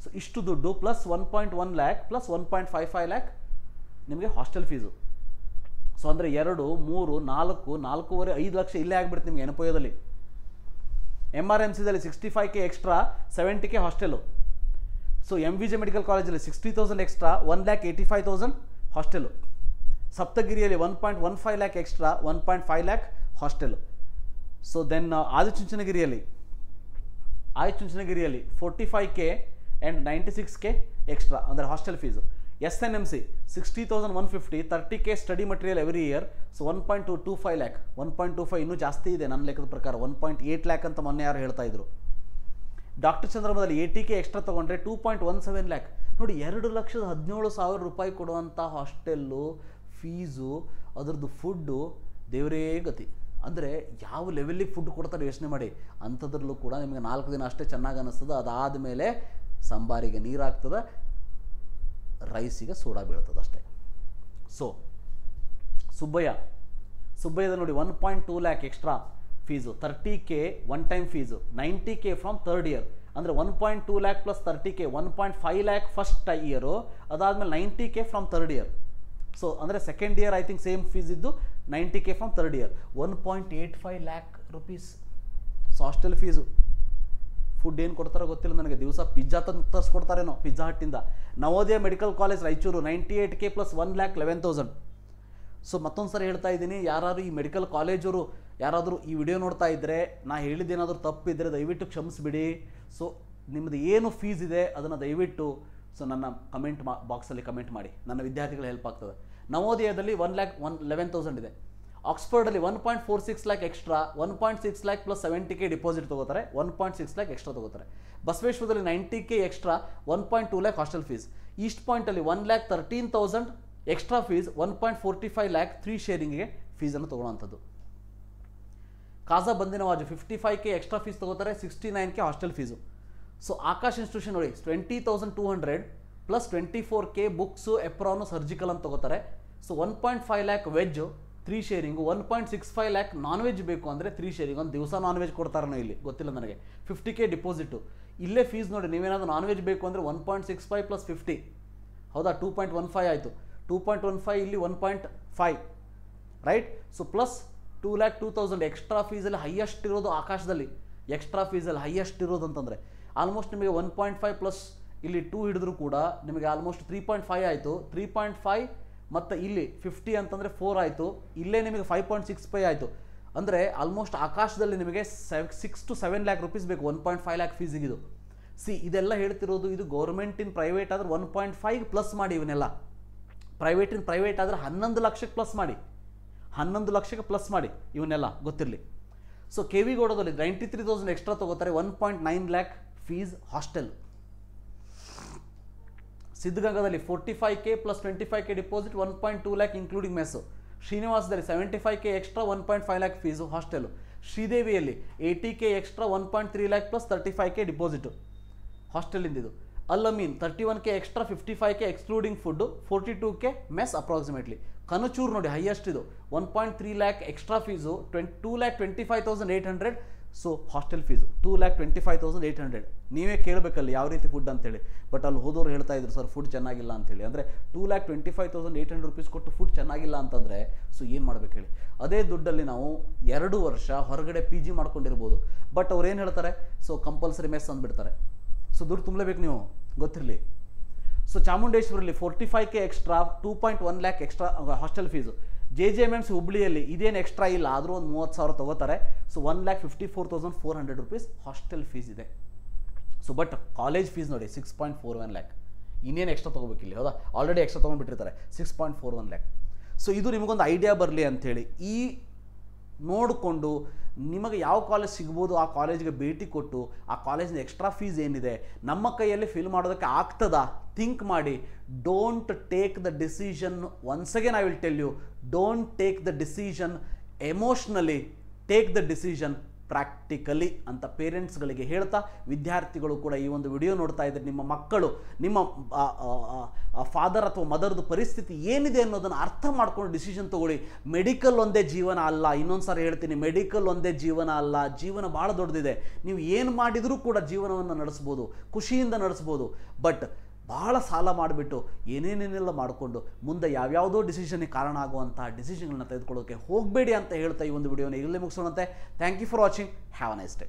S1: ಸೊ ಇಷ್ಟು ದುಡ್ಡು ಪ್ಲಸ್ 1.1 lakh ಪ್ಲಸ್ 1.55 lakh ನಿಮಗೆ ಹಾಸ್ಟೆಲ್ ಫೀಸು. ಸೊ ಅಂದರೆ 2, 3, 4, 4.5, 5 ಲಕ್ಷ ಇಲ್ಲೇ ಆಗಿಬಿಡುತ್ತೆ ನಿಮಗೆ ಎನೆಪೋಯದಲ್ಲಿ. MRMCದಲ್ಲಿ 65K extra, 70K hostel. So MVJ medical ಕಾಲೇಜಲ್ಲಿ 60,000 ಎಕ್ಸ್ಟ್ರಾ, 1,85,000 ಹಾಸ್ಟೆಲು. ಸಪ್ತಗಿರಿಯಲ್ಲಿ 1.15 lakh extra, 1.5 lakh hostel. So then ಆದಿಚುಂಚನಗಿರಿಯಲ್ಲಿ 45K ಆ್ಯಂಡ್ 96K ಎಕ್ಸ್ಟ್ರಾ ಅಂದರೆ hostel fees. SNMC 60,150, 30K study material every year. So 1.25 lakh, 1.25 ಇನ್ನೂ ಜಾಸ್ತಿ ಇದೆ ನನ್ನ ಲೆಕ್ಕದ ಪ್ರಕಾರ, 1.8 lakh ಅಂತ ಮೊನ್ನೆ ಯಾರು ಹೇಳ್ತಾ ಇದ್ರು. ಡಾಕ್ಟರ್ ಚಂದ್ರಮದಲ್ಲಿ 80K ಎಕ್ಸ್ಟ್ರಾ ತೊಗೊಂಡ್ರೆ 2.17 lakh ನೋಡಿ. 2,17,000 ರೂಪಾಯಿ ಕೊಡುವಂಥ ಹಾಸ್ಟೆಲ್ಲು ಫೀಸು, ಅದರದ್ದು ಫುಡ್ಡು ದೇವರೇ ಗತಿ. ಅಂದರೆ ಯಾವ ಲೆವೆಲ್ಲಿಗೆ ಫುಡ್ ಕೊಡ್ತಾರೆ ಯೋಚನೆ ಮಾಡಿ. ಅಂಥದ್ರಲ್ಲೂ ಕೂಡ ನಿಮಗೆ 4 ದಿನ ಅಷ್ಟೇ ಚೆನ್ನಾಗಿ ಅನ್ನಿಸ್ತದೆ, ಅದಾದಮೇಲೆ ಸಾಂಬಾರಿಗೆ ನೀರಾಗ್ತದೆ, ರೈಸಿಗೆ ಸೋಡಾ ಬೀಳ್ತದೆ ಅಷ್ಟೇ. ಸೊ ಸುಬ್ಬಯ್ಯದ ನೋಡಿ 1.2 lakh extra fees, 30K one time fees, 90K from third year. ಅಂದರೆ 1.2 lakh plus 30K, 1.5 lakh first year, ಅದಾದಮೇಲೆ 90K from third year. So ಅಂದರೆ second year I think same fees ಇದ್ದು 90K from third year, 1.85 lakh rupees. So hostel fees. Food ಏನು ಕೊಡ್ತಾರೋ ಗೊತ್ತಿಲ್ಲ ನನಗೆ, ದಿವಸ pizza ತಂದು ತರಿಸ್ಕೊಡ್ತಾರೇನೋ ಪಿಜ್ಜಾ ಹಟ್ಟಿಂದ. Navodaya medical college Raichur 98K plus 1,11,000. So ಮತ್ತೊಂದು ಸರಿ ಹೇಳ್ತಾ ಇದ್ದೀನಿ, ಯಾರಾದರೂ ಈ ಮೆಡಿಕಲ್ ಕಾಲೇಜವರು ಯಾರಾದರೂ ಈ ವಿಡಿಯೋ ನೋಡ್ತಾ ಇದ್ದರೆ, ನಾ ಹೇಳಿದ್ದೇನಾದರೂ ತಪ್ಪಿದ್ದರೆ ದಯವಿಟ್ಟು ಕ್ಷಮಿಸಿಬಿಡಿ. ಸೊ ನಿಮ್ಮದು ಏನು ಫೀಸ್ ಇದೆ ಅದನ್ನು ದಯವಿಟ್ಟು ಸೊ ನನ್ನ ಕಮೆಂಟ್ ಬಾಕ್ಸಲ್ಲಿ ಕಮೆಂಟ್ ಮಾಡಿ, ನನ್ನ ವಿದ್ಯಾರ್ಥಿಗಳು ಹೆಲ್ಪ್ ಆಗ್ತದೆ. ನವೋದಯದಲ್ಲಿ 1,11,000 ಇದೆ. ಆಕ್ಸ್ಫರ್ಡಲ್ಲಿ 1.46 lakh extra, 1.6 lakh plus 70K deposit ತೊಗೋತಾರೆ, 1.6 lakh ಎಕ್ಸ್ಟ್ರಾ ತೊಗೋತಾರೆ. ಬಸವೇಶ್ವರದಲ್ಲಿ 90K extra, 1.2 lakh hostel fees. East ಪಾಯಿಂಟಲ್ಲಿ 1,13,000 ಎಕ್ಸ್ಟ್ರಾ ಫೀಸ್, 1.45 lakh 3 ಶೇರಿಂಗಿಗೆ ಫೀಸನ್ನು ತೊಗೊಳ್ಳೋವಂಥದ್ದು. Khaja Bandanawaz 55K extra fees ತೊಗೋತಾರೆ, 69K hostel fees. So Akash institution ನೋಡಿ 20,200 plus 24K books, apron, surgical ಅಂತ ತೊಗೋತಾರೆ. So 1.5 lakh veg 3 sharing, 1.65 lakh non veg ಬೇಕು ಅಂದರೆ 3 ಶೇರಿಂಗ್. ಒಂದು ದಿವಸ ನಾನ್ ವೆಜ್ ಕೊಡ್ತಾರೋ ಇಲ್ಲಿ ಗೊತ್ತಿಲ್ಲ ನನಗೆ. 50K deposit. ಇಲ್ಲೇ ಫೀಸ್ ನೋಡಿ, ನೀವೇನಾದರೂ ನಾನ್ ವೆಜ್ ಬೇಕು ಅಂದರೆ 1.65 ಪ್ಲಸ್ 50, ಹೌದಾ, 2.15 ಆಯಿತು. 2.15 ಇಲ್ಲಿ 1.5 ರೈಟ್. ಸೊ ಪ್ಲಸ್ 2,02,000 ಎಕ್ಸ್ಟ್ರಾ ಫೀಸಲ್ಲಿ ಹೈಯೆಸ್ಟ್ ಇರೋದು ಆಕಾಶದಲ್ಲಿ. ಎಕ್ಸ್ಟ್ರಾ ಫೀಸಲ್ಲಿ ಹೈಯೆಸ್ಟ್ ಇರೋದು ಅಂತಂದರೆ ಆಲ್ಮೋಸ್ಟ್ ನಿಮಗೆ 1.5 ಪ್ಲಸ್ ಇಲ್ಲಿ 2 ಹಿಡಿದ್ರು ಕೂಡ ನಿಮಗೆ ಆಲ್ಮೋಸ್ಟ್ 3.5 ಆಯಿತು. 3.5 ಮತ್ತು ಇಲ್ಲಿ 50 ಅಂತಂದರೆ 4 ಆಯಿತು. ಇಲ್ಲೇ ನಿಮಗೆ 5.65 ಆಯಿತು. ಅಂದರೆ ಆಲ್ಮೋಸ್ಟ್ ಆಕಾಶದಲ್ಲಿ ನಿಮಗೆ 6 to 7 lakh rupees ಬೇಕು 1.5 lakh ಫೀಸಿಗಿದು. ಇದೆಲ್ಲ ಹೇಳ್ತಿರೋದು ಇದು ಗೌರ್ಮೆಂಟ್ ಇನ್ ಪ್ರೈವೇಟ್ ಆದರೆ 1.5 ಪ್ಲಸ್ ಮಾಡಿ, ಇವನ್ನೆಲ್ಲ ಪ್ರೈವೇಟ್ ಆದರೆ 11 ಲಕ್ಷಕ್ಕೆ ಪ್ಲಸ್ ಮಾಡಿ, 11 ಲಕ್ಷಕ್ಕೆ ಪ್ಲಸ್ ಮಾಡಿ ಇವನ್ನೆಲ್ಲ ಗೊತ್ತಿರಲಿ. ಸೊ KV ಗೌಡದಲ್ಲಿ 93,000 ಎಕ್ಸ್ಟ್ರಾ ತೊಗೋತಾರೆ, 1.9 lakh ಫೀಸ್ ಹಾಸ್ಟೆಲ್. ಸಿದ್ಧಗಂಗಾದಲ್ಲಿ 45K plus 25K deposit, 1.2 lakh including mess. ಶ್ರೀನಿವಾಸದಲ್ಲಿ 75K extra, 1.5 lakh fees hostel. ಶ್ರೀದೇವಿಯಲ್ಲಿ 80K extra, 1.3 lakh plus 35K deposit ಹಾಸ್ಟೆಲಿಂದಿದು. Alameen 31K extra, 55K excluding food, 42K mess approximately. Kanachur ನೋಡಿ highest ಇದು 1.3 lakh extra fees, 2,25,800. So hostel fees 2,25,800. ನೀವೇ ಕೇಳಬೇಕಲ್ಲಿ ಯಾವ ರೀತಿ food ಅಂತೇಳಿ. But ಅಲ್ಲಿ ಹೋದವರು ಹೇಳ್ತಾ ಇದ್ರು ಸರ್ ಫುಡ್ ಚೆನ್ನಾಗಿಲ್ಲ ಅಂತೇಳಿ. ಅಂದರೆ 2,25,800 rupees ಕೊಟ್ಟು ಫುಡ್ ಚೆನ್ನಾಗಿಲ್ಲ ಅಂತಂದರೆ ಸೊ ಏನು ಮಾಡ್ಬೇಕು ಹೇಳಿ. ಅದೇ ದುಡ್ಡಲ್ಲಿ ನಾವು 2 ವರ್ಷ ಹೊರಗಡೆ PG ಮಾಡ್ಕೊಂಡಿರ್ಬೋದು. ಬಟ್ ಅವ್ರು ಏನು ಹೇಳ್ತಾರೆ, ಸೊ ಕಂಪಲ್ಸರಿ ಮೆಸ್ ಅಂದ್ಬಿಡ್ತಾರೆ. ಸೊ ದುಡ್ಡು ತುಂಬಲೇಬೇಕು ನೀವು, ಗೊತ್ತಿರಲಿ. ಸೊ ಚಾಮುಂಡೇಶ್ವರಲ್ಲಿ 45K extra, 2.1 lakh extra hostel fees. JJMMC ಹುಬ್ಳಿಯಲ್ಲಿ ಇದೇನು ಎಕ್ಸ್ಟ್ರಾ ಇಲ್ಲ, ಆದರೂ ಒಂದು 30,000 ತೊಗೋತಾರೆ. ಸೊ 1,54,400 rupees ಹಾಸ್ಟೆಲ್ ಫೀಸ್ ಇದೆ. ಸೊ ಬಟ್ ಕಾಲೇಜ್ ಫೀಸ್ ನೋಡಿ 6.41 lakh. ಇನ್ನೇನು ಎಕ್ಸ್ಟ್ರಾ ತೊಗೋಬೇಕಿಲ್ಲ, ಹೌದಾ, ಆಲ್ರೆಡಿ ಎಕ್ಸ್ಟ್ರಾ ತೊಗೊಂಡ್ಬಿಟ್ಟಿರ್ತಾರೆ 6.41 lakh. ಸೊ ಇದು ನಿಮಗೊಂದು ಐಡಿಯಾ ಬರಲಿ ಅಂಥೇಳಿ ಈ ನೋಡಿಕೊಂಡು ನಿಮಗೆ ಯಾವ ಕಾಲೇಜ್ ಸಿಗ್ಬೋದು ಆ ಕಾಲೇಜ್ಗೆ ಭೇಟಿ ಕೊಟ್ಟು ಆ ಕಾಲೇಜಿನ ಎಕ್ಸ್ಟ್ರಾ ಫೀಸ್ ಏನಿದೆ ನಮ್ಮ ಕೈಯಲ್ಲಿ ಫಿಲ್ ಮಾಡೋದಕ್ಕೆ ಆಗ್ತದಾ ಥಿಂಕ್ ಮಾಡಿ. Don't take the decision, once again I will tell you, don't take the decision emotionally, take the decision practically ಅಂತ ಪೇರೆಂಟ್ಸ್ಗಳಿಗೆ ಹೇಳ್ತಾ, ವಿದ್ಯಾರ್ಥಿಗಳು ಕೂಡ ಈ ಒಂದು ವಿಡಿಯೋ ನೋಡ್ತಾ ಇದ್ದರೆ ನಿಮ್ಮ ಮಕ್ಕಳು, ನಿಮ್ಮ ಫಾದರ್ ಅಥವಾ ಮದರ್ದು ಪರಿಸ್ಥಿತಿ ಏನಿದೆ ಅನ್ನೋದನ್ನು ಅರ್ಥ ಮಾಡ್ಕೊಂಡು ಡಿಸಿಷನ್ ತೊಗೊಳ್ಳಿ. ಮೆಡಿಕಲ್ ಒಂದೇ ಜೀವನ ಅಲ್ಲ, ಇನ್ನೊಂದು ಸಾರಿ ಹೇಳ್ತೀನಿ, ಮೆಡಿಕಲ್ ಒಂದೇ ಜೀವನ ಅಲ್ಲ, ಜೀವನ ಭಾಳ ದೊಡ್ಡದಿದೆ. ನೀವು ಏನು ಮಾಡಿದರೂ ಕೂಡ ಜೀವನವನ್ನು ನಡೆಸ್ಬೋದು, ಖುಷಿಯಿಂದ ನಡೆಸ್ಬೋದು. ಬಟ್ ಭಾಳ ಸಾಲ ಮಾಡಿಬಿಟ್ಟು ಏನೇನೇನೆಲ್ಲ ಮಾಡಿಕೊಂಡು ಮುಂದೆ ಯಾವ್ಯಾವುದೋ ಡಿಸಿಷನ್ಗೆ ಕಾರಣ ಆಗುವಂಥ ಡಿಸಿಷನ್ಗಳನ್ನ ತೆಗೆದುಕೊಳ್ಳೋಕ್ಕೆ ಹೋಗಬೇಡಿ ಅಂತ ಹೇಳ್ತಾ ಈ ಒಂದು ವಿಡಿಯೋನ ಇಲ್ಲೇ ಮುಗಿಸೋಣಂತೆ. Thank you for watching. Have a nice day.